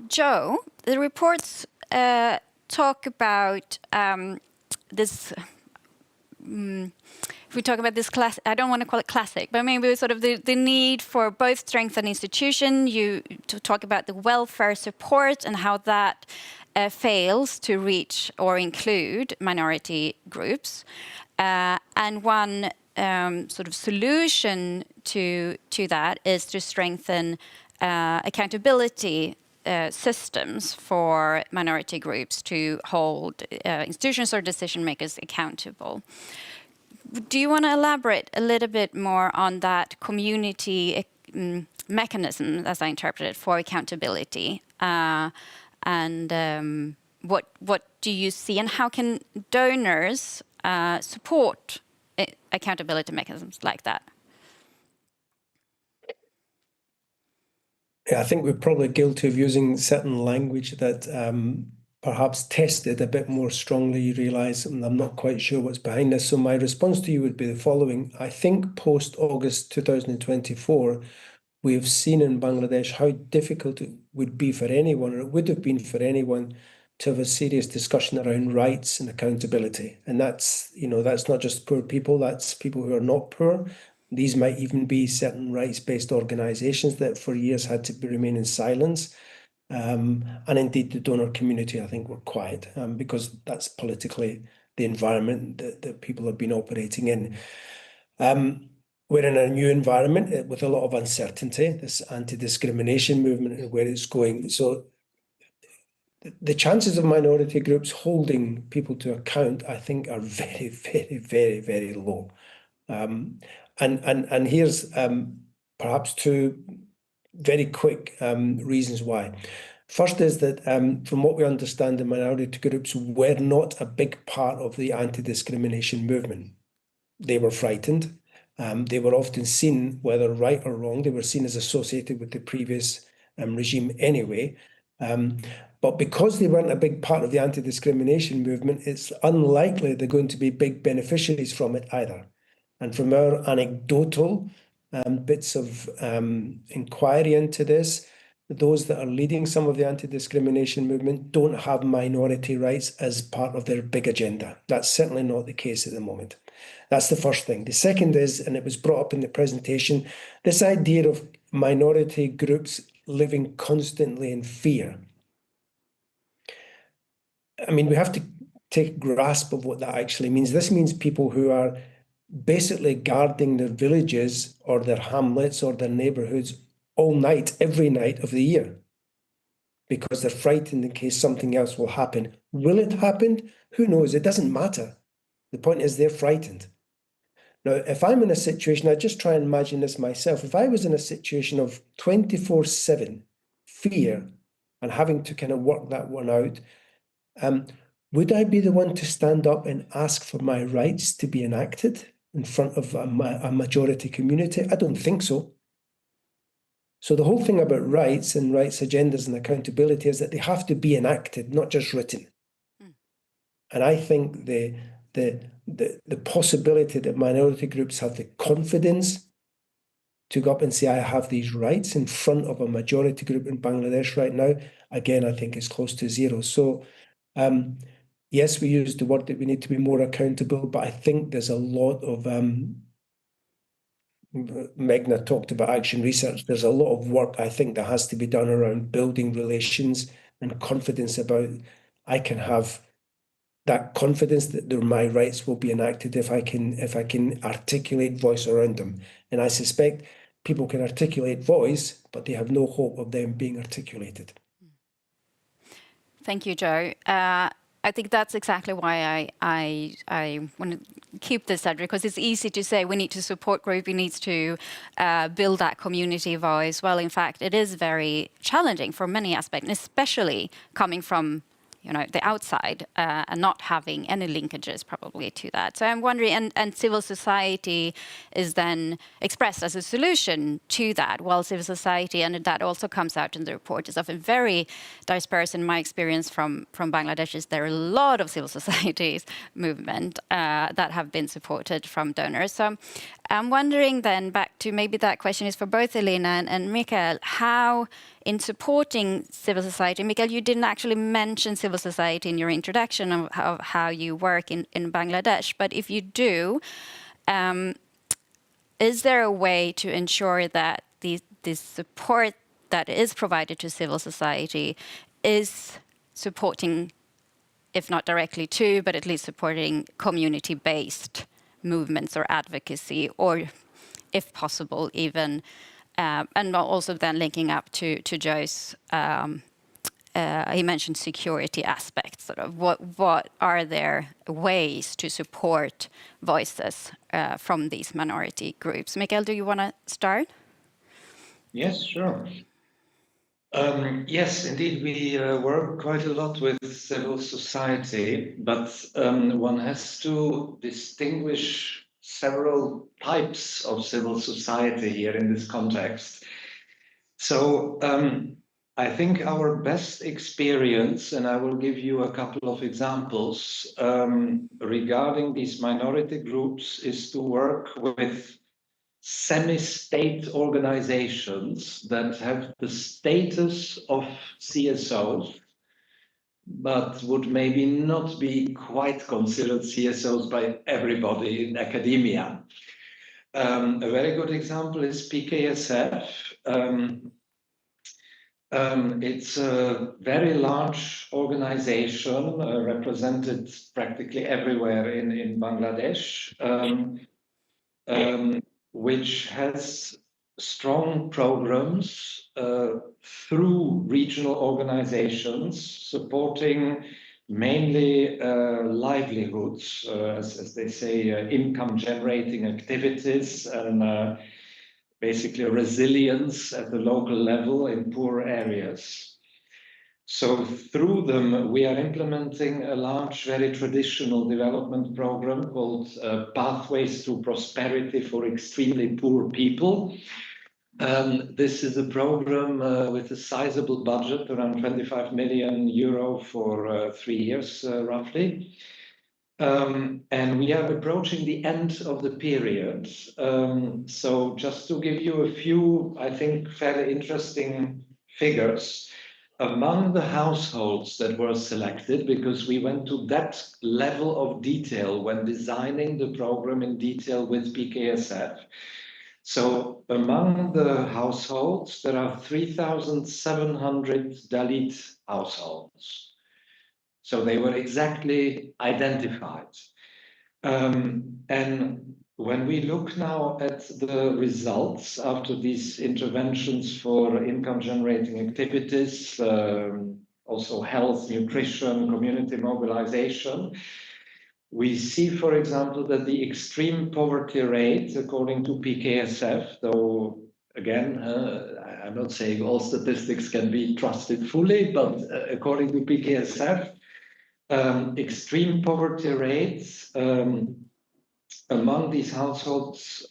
Speaker 2: Joe, the reports talk about this. If we talk about this class, I don't want to call it classic, but maybe sort of the need for both strength and institution. You talk about the welfare support and how that fails to reach or include minority groups. And one sort of solution to that is to strengthen accountability systems for minority groups to hold institutions or decision makers accountable. Do you want to elaborate a little bit more on that community mechanism, as I interpret it, for accountability, and what do you see, and how can donors support accountability mechanisms like that?
Speaker 8: Yeah, I think we're probably guilty of using certain language that perhaps tested a bit more strongly, you realise, and I'm not quite sure what's behind this. So my response to you would be the following. I think post-August 2024, we have seen in Bangladesh how difficult it would be for anyone, or it would have been for anyone, to have a serious discussion around rights and accountability. And that's, that's not just poor people, that's people who are not poor. These might even be certain rights-based organisations that for years had to remain in silence. And indeed, the donor community, I think, were quiet because that's politically the environment that people have been operating in. We're in a new environment with a lot of uncertainty, this anti-discrimination movement and where it's going. So the chances of minority groups holding people to account, I think, are very, very, very, very low. And here's perhaps two very quick reasons why. First is that from what we understand, the minority groups were not a big part of the anti-discrimination movement. They were frightened. They were often seen, whether right or wrong, they were seen as associated with the previous regime anyway. But because they weren't a big part of the anti-discrimination movement, it's unlikely they're going to be big beneficiaries from it either. And from our anecdotal bits of inquiry into this, those that are leading some of the anti-discrimination movement don't have minority rights as part of their big agenda. That's certainly not the case at the moment. That's the first thing. The second is, and it was brought up in the presentation, this idea of minority groups living constantly in fear. I mean, we have to take grasp of what that actually means. This means people who are basically guarding their villages or their hamlets or their neighborhoods all night, every night of the year, because they're frightened in case something else will happen. Will it happen? Who knows? It doesn't matter. The point is they're frightened. Now, if I'm in a situation, I just try and imagine this myself. If I was in a situation of 24/7 fear and having to kind of work that one out, would I be the one to stand up and ask for my rights to be enacted in front of a majority community? I don't think so. So the whole thing about rights and rights agendas and accountability is that they have to be enacted, not just written. And I think the possibility that minority groups have the confidence to go up and say, I have these rights in front of a majority group in Bangladesh right now, again, I think is close to zero. So yes, we use the word that we need to be more accountable, but I think there's a lot of, Meghna talked about action research. There's a lot of work I think that has to be done around building relations and confidence about, I can have that confidence that my rights will be enacted if I can articulate voice around them. And I suspect people can articulate voice, but they have no hope of them being articulated.
Speaker 2: Thank you, Joe. I think that's exactly why I want to keep this subject, because it's easy to say we need to support group, we need to build that community voice. Well, in fact, it is very challenging for many aspects, especially coming from the outside and not having any linkages probably to that. So I'm wondering, and civil society is then expressed as a solution to that. Well, civil society, and that also comes out in the report, is often very dispersed. In my experience from Bangladesh, is there are a lot of civil societies movement that have been supported from donors. So I'm wondering then, back to maybe that question is for both Elina and Mikael, how in supporting civil society, Mikael, you didn't actually mention civil society in your introduction of how you work in Bangladesh, but if you do, is there a way to ensure that this support that is provided to civil society is supporting, if not directly to, but at least supporting community-based movements or advocacy, or if possible, even, and also then linking up to Joe's, he mentioned security aspects, sort of what are there ways to support voices from these minority groups? Mikael, do you want to start?
Speaker 7: Yes, sure. Yes, indeed, we work quite a lot with civil society, but one has to distinguish several types of civil society here in this context. So I think our best experience, and I will give you a couple of examples regarding these minority groups, is to work with semi-state organizations that have the status of CSOs, but would maybe not be quite considered CSOs by everybody in academia. A very good example is PKSF. It's a very large organization represented practically everywhere in Bangladesh. Which has strong programs through regional organizations supporting mainly livelihoods, as they say, income generating activities and basically resilience at the local level in poor areas. So through them, we are implementing a large, very traditional development program called Pathways to Prosperity for Extremely Poor People. This is a program with a sizable budget, around 25 million euro for 3 years, roughly. And we are approaching the end of the period. So just to give you a few, I think, fairly interesting figures, among the households that were selected, because we went to that level of detail when designing the program in detail with PKSF. So among the households, there are 3,700 Dalit households. So they were exactly identified. And when we look now at the results after these interventions for income generating activities, also health, nutrition, community mobilization, we see, for example, that the extreme poverty rate, according to PKSF, though, again, I'm not saying all statistics can be trusted fully, but according to PKSF, extreme poverty rates among these households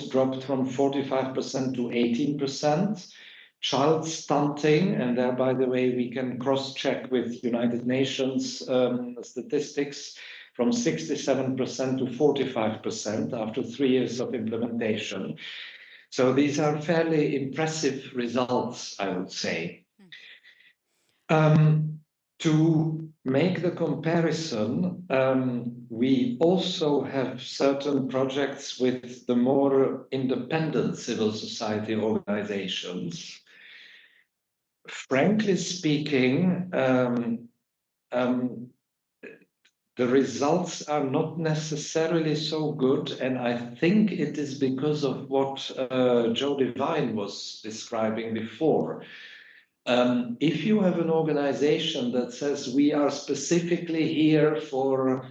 Speaker 7: dropped from 45% to 18%. Child stunting, and there, by the way, we can cross-check with United Nations statistics, from 67% to 45% after 3 years of implementation. So these are fairly impressive results, I would say. To make the comparison, we also have certain projects with the more independent civil society organizations. Frankly speaking, the results are not necessarily so good, and I think it is because of what Joe Devine was describing before. If you have an organization that says we are specifically here for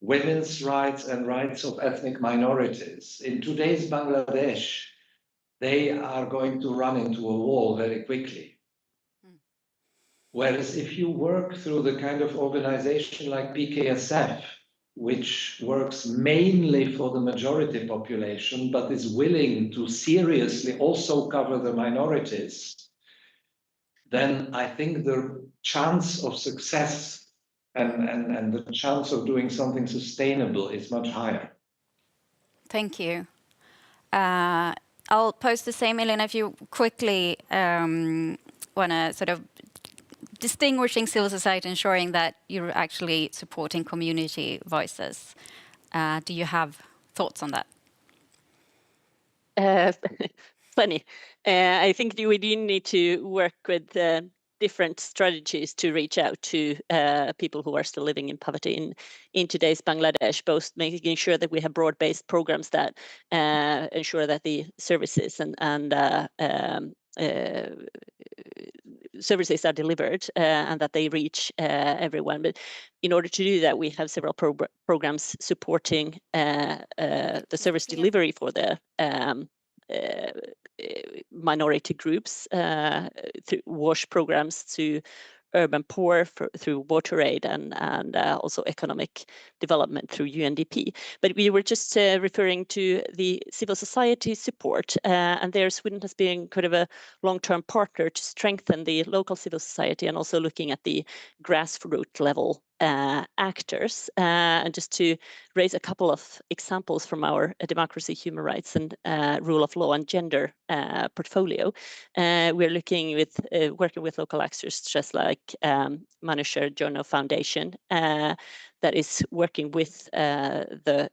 Speaker 7: women's rights and rights of ethnic minorities, in today's Bangladesh, they are going to run into a wall very quickly. Whereas if you work through the kind of organization like PKSF, which works mainly for the majority population, but is willing to seriously also cover the minorities, then I think the chance of success and the chance of doing something sustainable is much higher.
Speaker 2: Thank you. I'll pose the same, Elena, if you quickly want to sort of distinguishing civil society, ensuring that you're actually supporting community voices. Do you have thoughts on that?
Speaker 6: Funny. I think we do need to work with different strategies to reach out to people who are still living in poverty in today's Bangladesh, both making sure that we have broad-based programs that ensure that the services and services are delivered and that they reach everyone. But in order to do that, we have several programs supporting the service delivery for the minority groups through WASH programs to urban poor through water aid and also economic development through UNDP. But we were just referring to the civil society support, and there Sweden has been kind of a long-term partner to strengthen the local civil society and also looking at the grassroots level actors. And just to raise a couple of examples from our democracy, human rights, and rule of law and gender portfolio, we're looking with working with local actors just like Manusher Journal Foundation that is working with the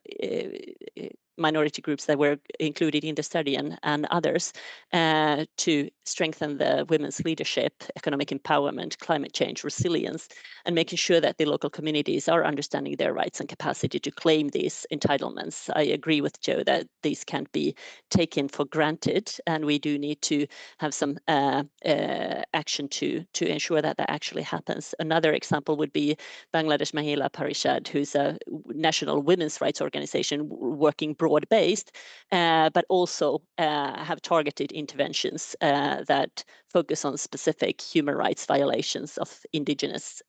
Speaker 6: minority groups that were included in the study and others to strengthen the women's leadership, economic empowerment, climate change, resilience, and making sure that the local communities are understanding their rights and capacity to claim these entitlements. I agree with Joe that these can't be taken for granted, and we do need to have some action to ensure that that actually happens. Another example would be Bangladesh Mahila Parishad, who's a national women's rights organization working broad-based, but also have targeted interventions that focus on specific human rights violations of indigenous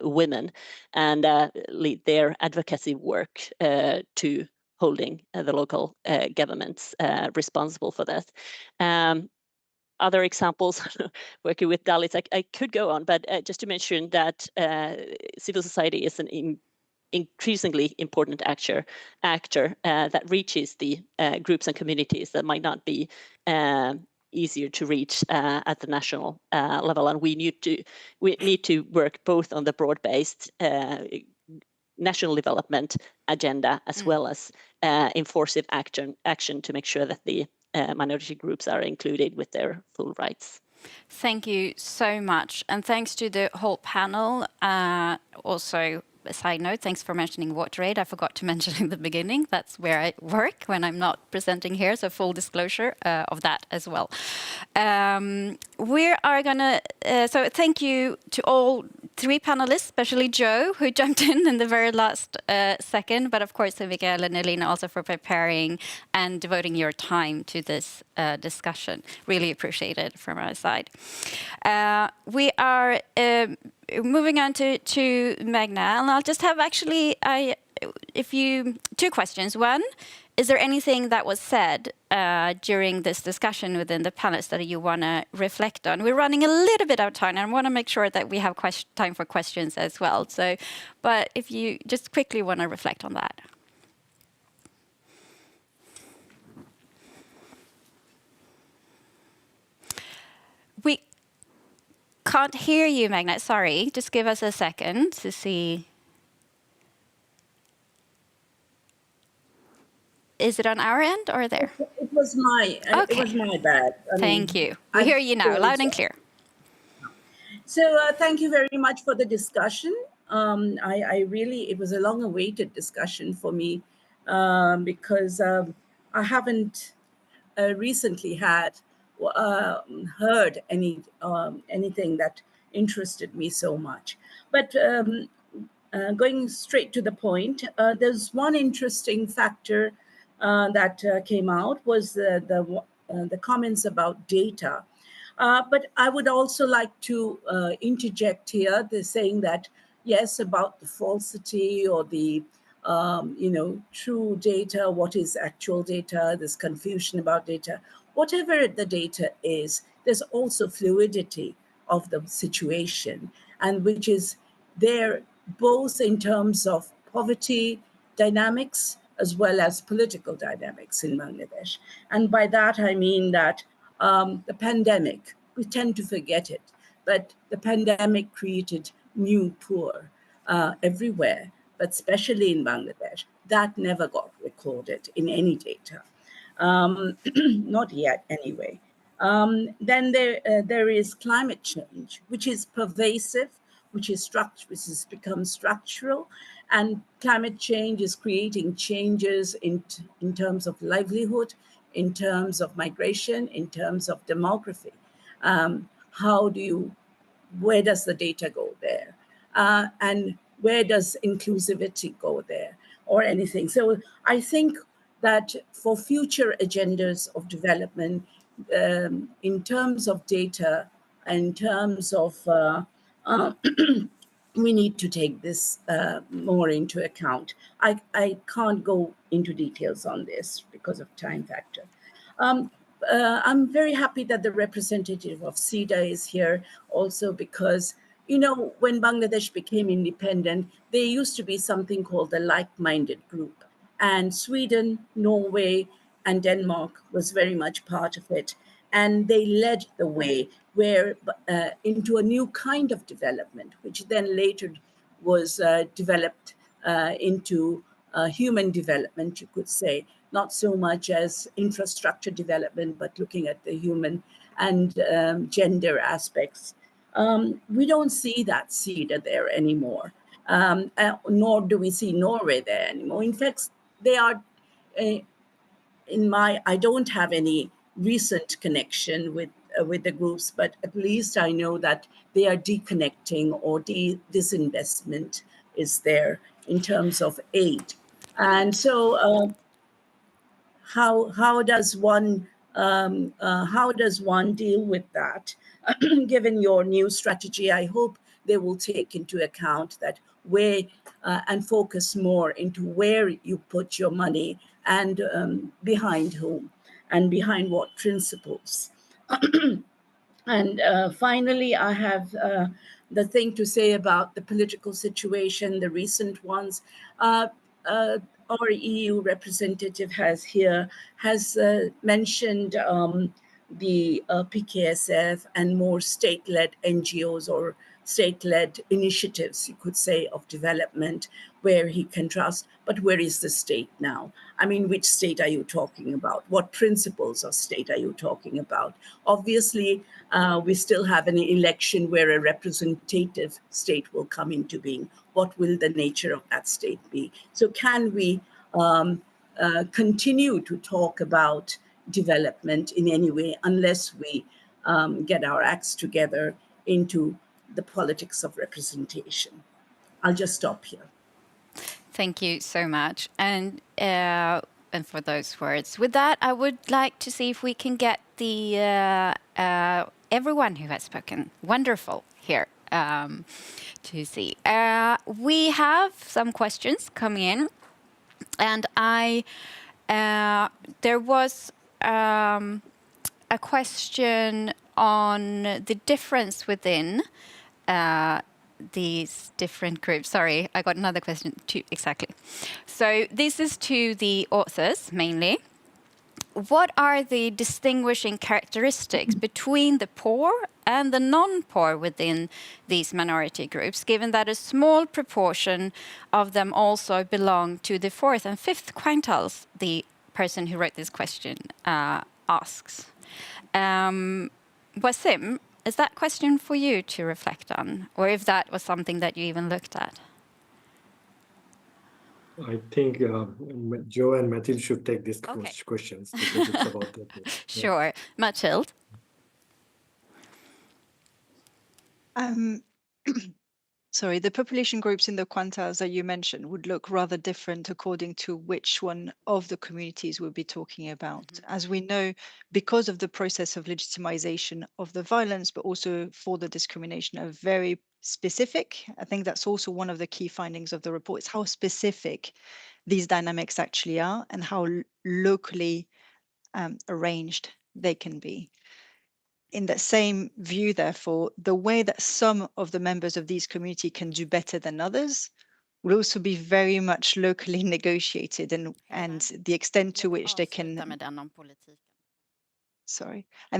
Speaker 6: women and lead their advocacy work to holding the local governments responsible for that. Other examples, working with Dalits, I could go on, but just to mention that civil society is an increasingly important actor that reaches the groups and communities that might not be easier to reach at the national level, and we need to work both on the broad-based national development agenda as well as enforcing action to make sure that the minority groups are included with their full rights.
Speaker 2: Thank you so much, and thanks to the whole panel. Also, a side note, thanks for mentioning WaterAid. I forgot to mention in the beginning. That's where I work when I'm not presenting here, so full disclosure of that as well. We are gonna, so thank you to all three panelists, especially Joe, who jumped in the very last second, but of course Mikael and Elina also for preparing and devoting your time to this discussion. Really appreciate it from our side. We are moving on to Magna, and I'll just have actually two questions. One, is there anything that was said during this discussion within the panelists that you want to reflect on? We're running a little bit out of time, and I want to make sure that we have time for questions as well. So, but if you just quickly want to reflect on that. We can't hear you, Magna. Sorry, just give us a second to see. Is it on our end or there?
Speaker 5: It was my bad.
Speaker 2: Thank you. We hear you now, loud and clear.
Speaker 5: So thank you very much for the discussion. It was a long-awaited discussion for me because I haven't recently heard anything that interested me so much. But going straight to the point, there's one interesting factor that came out was the comments about data. But I would also like to interject here, saying that, yes, about the falsity or the true data, what is actual data, there's confusion about data. Whatever the data is, there's also fluidity of the situation, and which is there both in terms of poverty dynamics as well as political dynamics in Bangladesh. And by that, I mean that the pandemic, we tend to forget it, but the pandemic created new poor everywhere, but especially in Bangladesh. That never got recorded in any data, not yet anyway. Then there is climate change, which is pervasive, which has become structural, and climate change is creating changes in terms of livelihood, in terms of migration, in terms of demography. Where does the data go there? And where does inclusivity go there or anything? So I think that for future agendas of development, in terms of data, in terms of we need to take this more into account. I can't go into details on this because of time factor. I'm very happy that the representative of CEDA is here also, because, you know, when Bangladesh became independent, there used to be something called the like-minded group. And Sweden, Norway, and Denmark was very much part of it. And they led the way where into a new kind of development, which then later was developed into human development, you could say, not so much as infrastructure development, but looking at the human and gender aspects. We don't see that CEDA there anymore, nor do we see Norway there anymore. In fact, they are, I don't have any recent connection with the groups, but at least I know that they are deconnecting, or disinvestment is there in terms of aid. And so how does one deal with that? Given your new strategy, I hope they will take into account that where and focus more into where you put your money, and behind whom and behind what principles. And finally, I have the thing to say about the political situation, the recent ones. Our EU representative has mentioned the PKSF and more state-led NGOs or state-led initiatives, you could say, of development, where he can trust. But where is the state now? I mean, which state are you talking about? What principles of state are you talking about? Obviously, we still have an election where a representative state will come into being. What will the nature of that state be? So can we continue to talk about development in any way unless we get our acts together into the politics of representation? I'll just stop here.
Speaker 2: Thank you so much, and for those words. With that, I would like to see if we can get the everyone who has spoken wonderful here to see. We have some questions coming in, and there was a question on the difference within these different groups. Sorry, I got another question too, exactly. So this is to the authors mainly. What are the distinguishing characteristics between the poor and the non-poor within these minority groups, given that a small proportion of them also belong to the fourth and fifth quintiles, the person who wrote this question asks. Wasim, is that question for you to reflect on, or if that was something that you even looked at?
Speaker 3: I think Joe and Mathilde should take these questions, because it's about that.
Speaker 2: Sure. Mathilde?
Speaker 4: Sorry, the population groups in the quantiles that you mentioned would look rather different according to which one of the communities we'll be talking about. Mm-hmm. As we know, because of the process of legitimization of the violence, but also for the discrimination, are very specific. I think that's also one of the key findings of the report, is how specific these dynamics actually are and how locally arranged they can be. In that same view, therefore, the way that some of the members of these community can do better than others will also be very much locally negotiated, and the extent to which they can and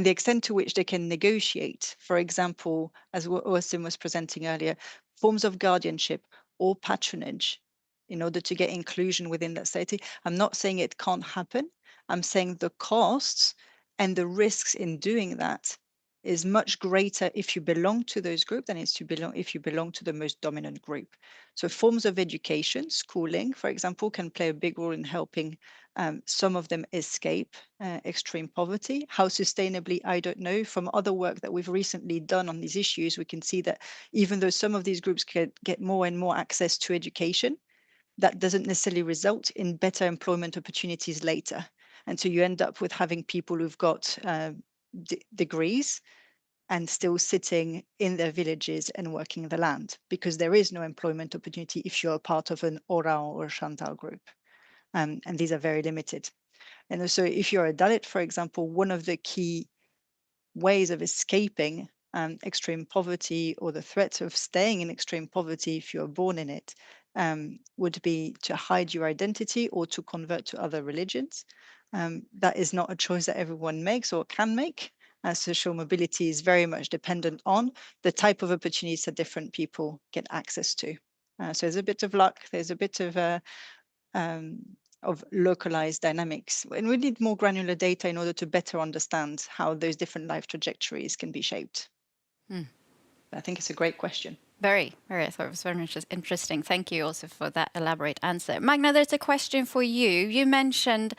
Speaker 4: the extent to which they can negotiate, for example, as Wasim was presenting earlier, forms of guardianship or patronage in order to get inclusion within that society. I'm not saying it can't happen. I'm saying the costs and the risks in doing that is much greater if you belong to those groups than if you belong to the most dominant group. So forms of education, schooling, for example, can play a big role in helping some of them escape extreme poverty. How sustainably, I don't know. From other work that we've recently done on these issues, we can see that even though some of these groups can get more and more access to education, that doesn't necessarily result in better employment opportunities later. And so you end up with having people who've got degrees and still sitting in their villages and working the land, because there is no employment opportunity if you're a part of an Orang or a Chantal group. And these are very limited. And also, if you're a Dalit, for example, one of the key ways of escaping extreme poverty, or the threat of staying in extreme poverty if you're born in it, would be to hide your identity or to convert to other religions. That is not a choice that everyone makes or can make. Social mobility is very much dependent on the type of opportunities that different people get access to. So there's a bit of luck, there's a bit of localized dynamics. And we need more granular data in order to better understand how those different life trajectories can be shaped. I think it's a great question.
Speaker 2: Very, very. I thought it was very interesting. Thank you also for that elaborate answer. Magna, there's a question for you. You mentioned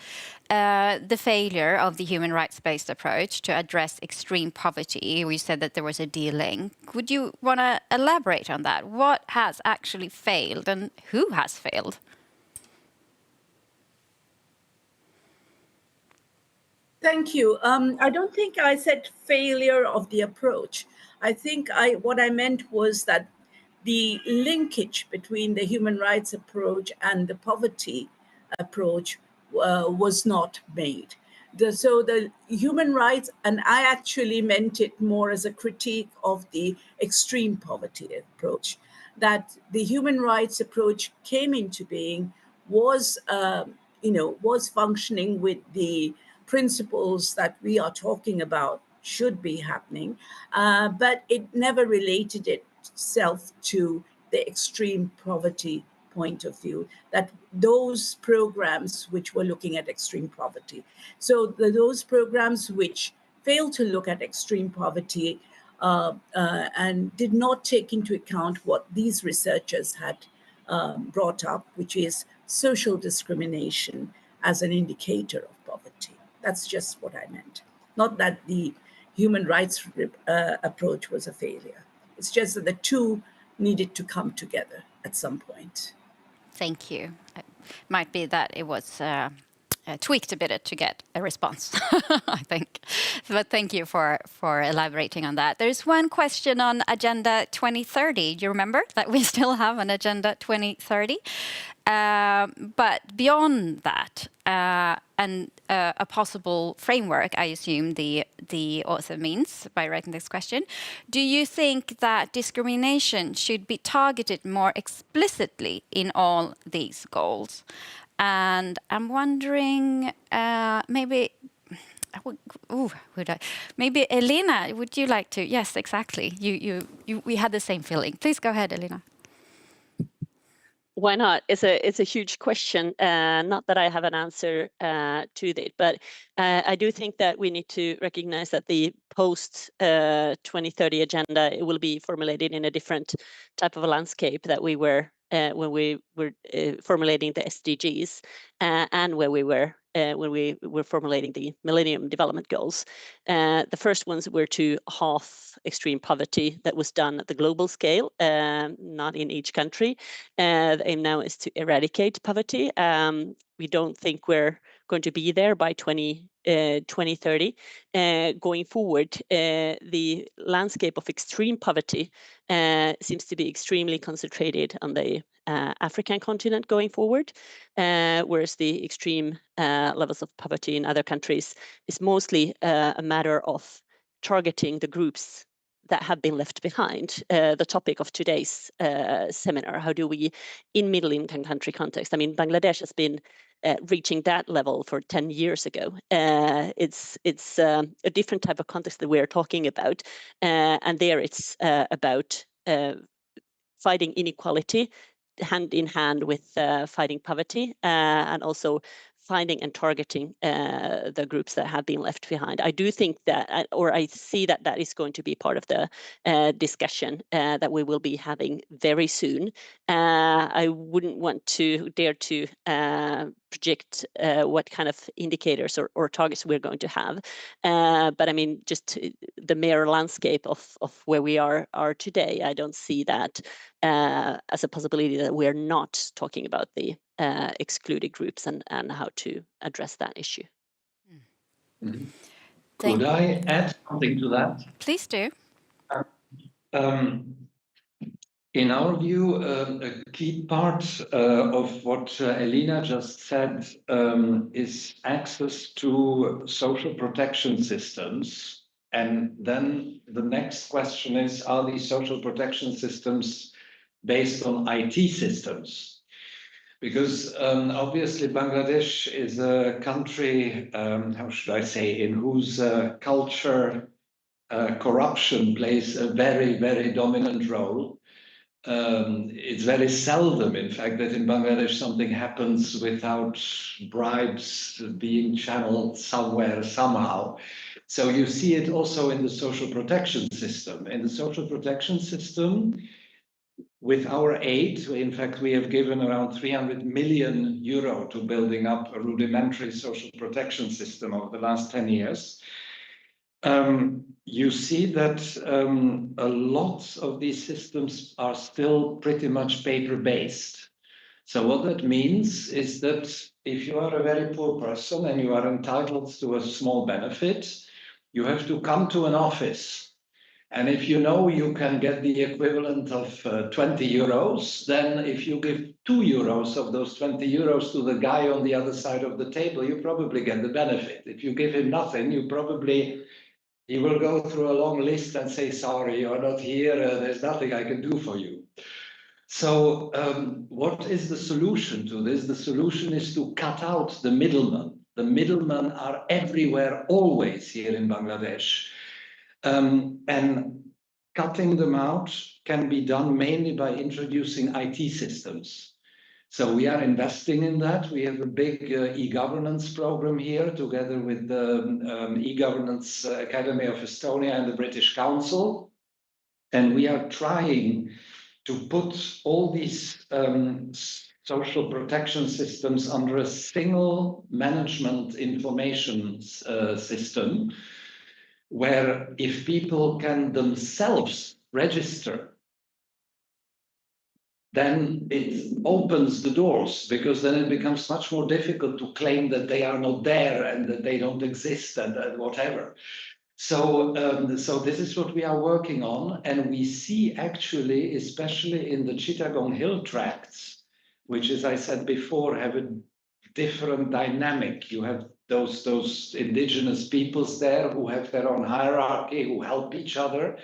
Speaker 2: the failure of the human rights-based approach to address extreme poverty. We said that there was a de-link. Would you want to elaborate on that? What has actually failed and who has failed?
Speaker 5: Thank you. I don't think I said failure of the approach. I think what I meant was that the linkage between the human rights approach and the poverty approach was not made. So the human rights, and I actually meant it more as a critique of the extreme poverty approach, that the human rights approach came into being, was functioning with the principles that we are talking about should be happening, but it never related itself to the extreme poverty point of view, that those programs which were looking at extreme poverty. So those programs which failed to look at extreme poverty and did not take into account what these researchers had brought up, which is social discrimination as an indicator of poverty. That's just what I meant. Not that the human rights approach was a failure. It's just that the two needed to come together at some point.
Speaker 2: Thank you. It might be that it was tweaked a bit to get a response, I think. But thank you for elaborating on that. There's one question on Agenda 2030. Do you remember that we still have an Agenda 2030? But beyond that, and a possible framework, I assume the author means by writing this question, do you think that discrimination should be targeted more explicitly in all these goals? And I'm wondering, maybe Elina, would you like to? Yes, exactly. We had the same feeling. Please go ahead, Elina.
Speaker 6: Why not? It's a huge question. Not that I have an answer to it, but I do think that we need to recognize that the post 2030 agenda, it will be formulated in a different type of a landscape that we were when we were formulating the SDGs and when we were formulating the Millennium Development Goals. The first ones were to halve extreme poverty. That was done at the global scale, not in each country. The aim now is to eradicate poverty. We don't think we're going to be there by 2030. Going forward, the landscape of extreme poverty seems to be extremely concentrated on the African continent going forward, whereas the extreme levels of poverty in other countries is mostly a matter of targeting the groups that have been left behind. The topic of today's seminar, how do we, in middle income country context, I mean, Bangladesh has been reaching that level for 10 years ago. It's a different type of context that we're talking about. And there it's about fighting inequality hand in hand with fighting poverty and also finding and targeting the groups that have been left behind. I do think that, or I see that that is going to be part of the discussion that we will be having very soon. I wouldn't want to dare to project what kind of indicators or targets we're going to have. But I mean, just the mere landscape of where we are today, I don't see that as a possibility that we're not talking about the excluded groups and how to address that issue.
Speaker 7: Could I add something to that?
Speaker 2: Please do.
Speaker 7: In our view, a key part of what Elina just said is access to social protection systems. And then the next question is, are these social protection systems based on IT systems? Because obviously Bangladesh is a country, how should I say, in whose culture corruption plays a very, very dominant role. It's very seldom, in fact, that in Bangladesh something happens without bribes being channeled somewhere, somehow. So you see it also in the social protection system. In the social protection system, with our aid, in fact, we have given around 300 million euro to building up a rudimentary social protection system over the last 10 years. You see that a lot of these systems are still pretty much paper-based. So what that means is that if you are a very poor person and you are entitled to a small benefit, you have to come to an office. And if you know you can get the equivalent of 20 euros, then if you give 2 euros of those 20 euros to the guy on the other side of the table, you probably get the benefit. If you give him nothing, he will go through a long list and say, sorry, you're not here, there's nothing I can do for you. So what is the solution to this? The solution is to cut out the middlemen. The middlemen are everywhere, always here in Bangladesh. And cutting them out can be done mainly by introducing IT systems. So we are investing in that. We have a big e-governance program here together with the e-governance Academy of Estonia and the British Council. And we are trying to put all these social protection systems under a single management information system, where if people can themselves register, then it opens the doors, because then it becomes much more difficult to claim that they are not there and that they don't exist and whatever. So, so this is what we are working on, and we see actually, especially in the Chittagong Hill tracts, which, as I said before, have a different dynamic. You have those indigenous peoples there who have their own hierarchy, who help each other.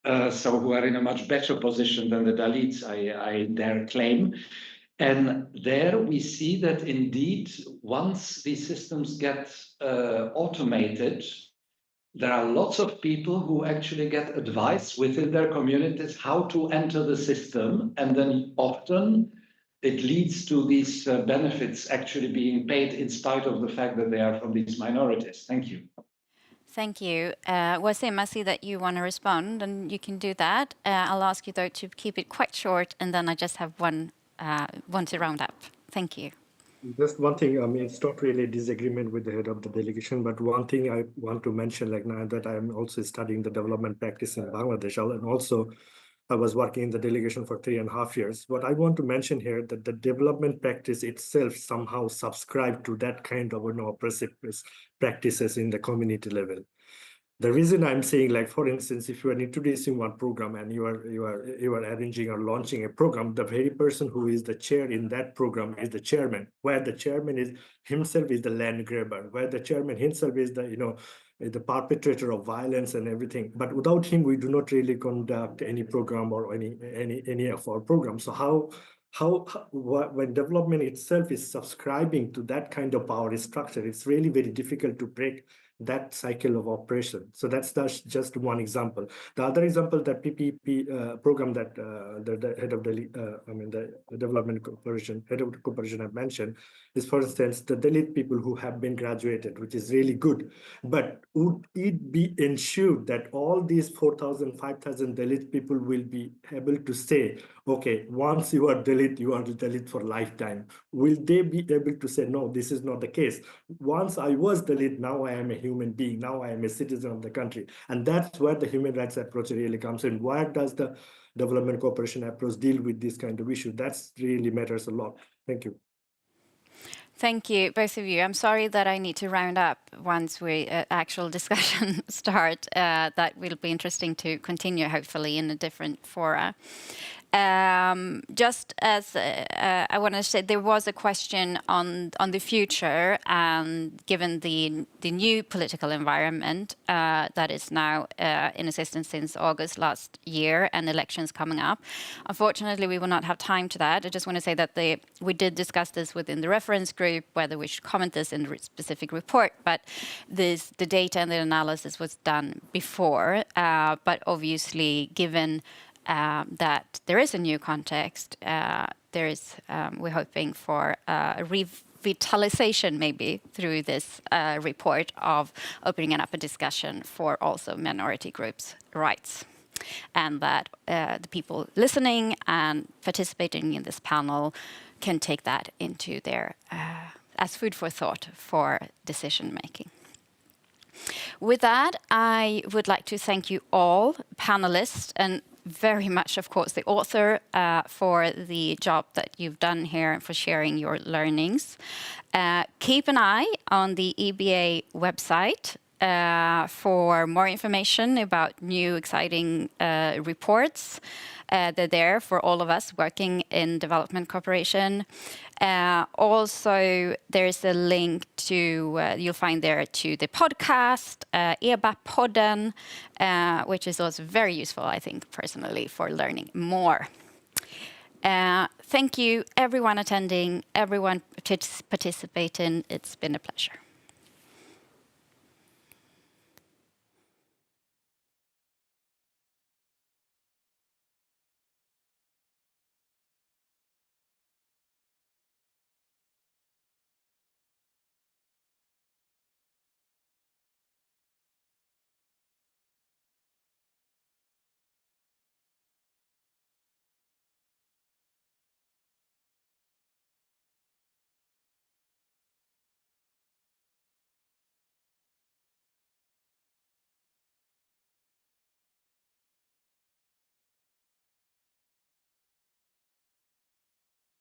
Speaker 7: So who are in a much better position than the Dalits, I dare claim. And there we see that indeed, once these systems get automated, there are lots of people who actually get advice within their communities how to enter the system. And then often it leads to these benefits actually being paid in spite of the fact that they are from these minorities. Thank you.
Speaker 2: Thank you. Wasim, I see that you want to respond, and you can do that. I'll ask you, though, to keep it quite short, and then I just have one to round up. Thank you.
Speaker 3: Just one thing, I mean, it's not really a disagreement with the head of the delegation, but one thing I want to mention, like now that I'm also studying the development practice in Bangladesh, and also I was working in the delegation for 3.5 years. What I want to mention here, that the development practice itself somehow subscribed to that kind of oppressive practices in the community level. The reason I'm saying, like, for instance, if you are introducing one program and you are arranging or launching a program, the very person who is the chair in that program is the chairman, where the chairman is himself is the land grabber, where the chairman himself is the the perpetrator of violence and everything. But without him, we do not really conduct any program or any of our programs. So when development itself is subscribing to that kind of power structure, it's really very difficult to break that cycle of operation. So that's just one example. The other example, that PPP program that the head of the development corporation, head of the corporation have mentioned, is, for instance, the Dalit people who have been graduated, which is really good. But would it be ensured that all these 4,000, 5,000 Dalit people will be able to say, okay, once you are Dalit, you are Dalit for lifetime? Will they be able to say, no, this is not the case? Once I was Dalit, now I am a human being, now I am a citizen of the country. And that's where the human rights approach really comes in. Where does the development cooperation approach deal with this kind of issue? That's really matters a lot. Thank you.
Speaker 2: Thank you, both of you. I'm sorry that I need to round up once we actual discussion start. That will be interesting to continue, hopefully, in a different fora. Just as I want to say, there was a question on the future, and given the new political environment that is now in existence since August last year, and elections coming up. Unfortunately, we will not have time to that. I just want to say that we did discuss this within the reference group, whether we should comment this in the specific report, but the data and the analysis was done before. But obviously, given that there is a new context, we're hoping for a revitalization maybe through this report of opening up a discussion for also minority groups' rights. And that the people listening and participating in this panel can take that into their, as food for thought for decision making. With that, I would like to thank you all, panelists, and very much, of course, the author for the job that you've done here and for sharing your learnings. Keep an eye on the EBA website for more information about new exciting reports. They're there for all of us working in development cooperation. Also, there's a link to, you'll find there to the podcast, EBA-podden, which is also very useful, I think, personally, for learning more. Thank you, everyone attending, everyone participating. It's been a pleasure.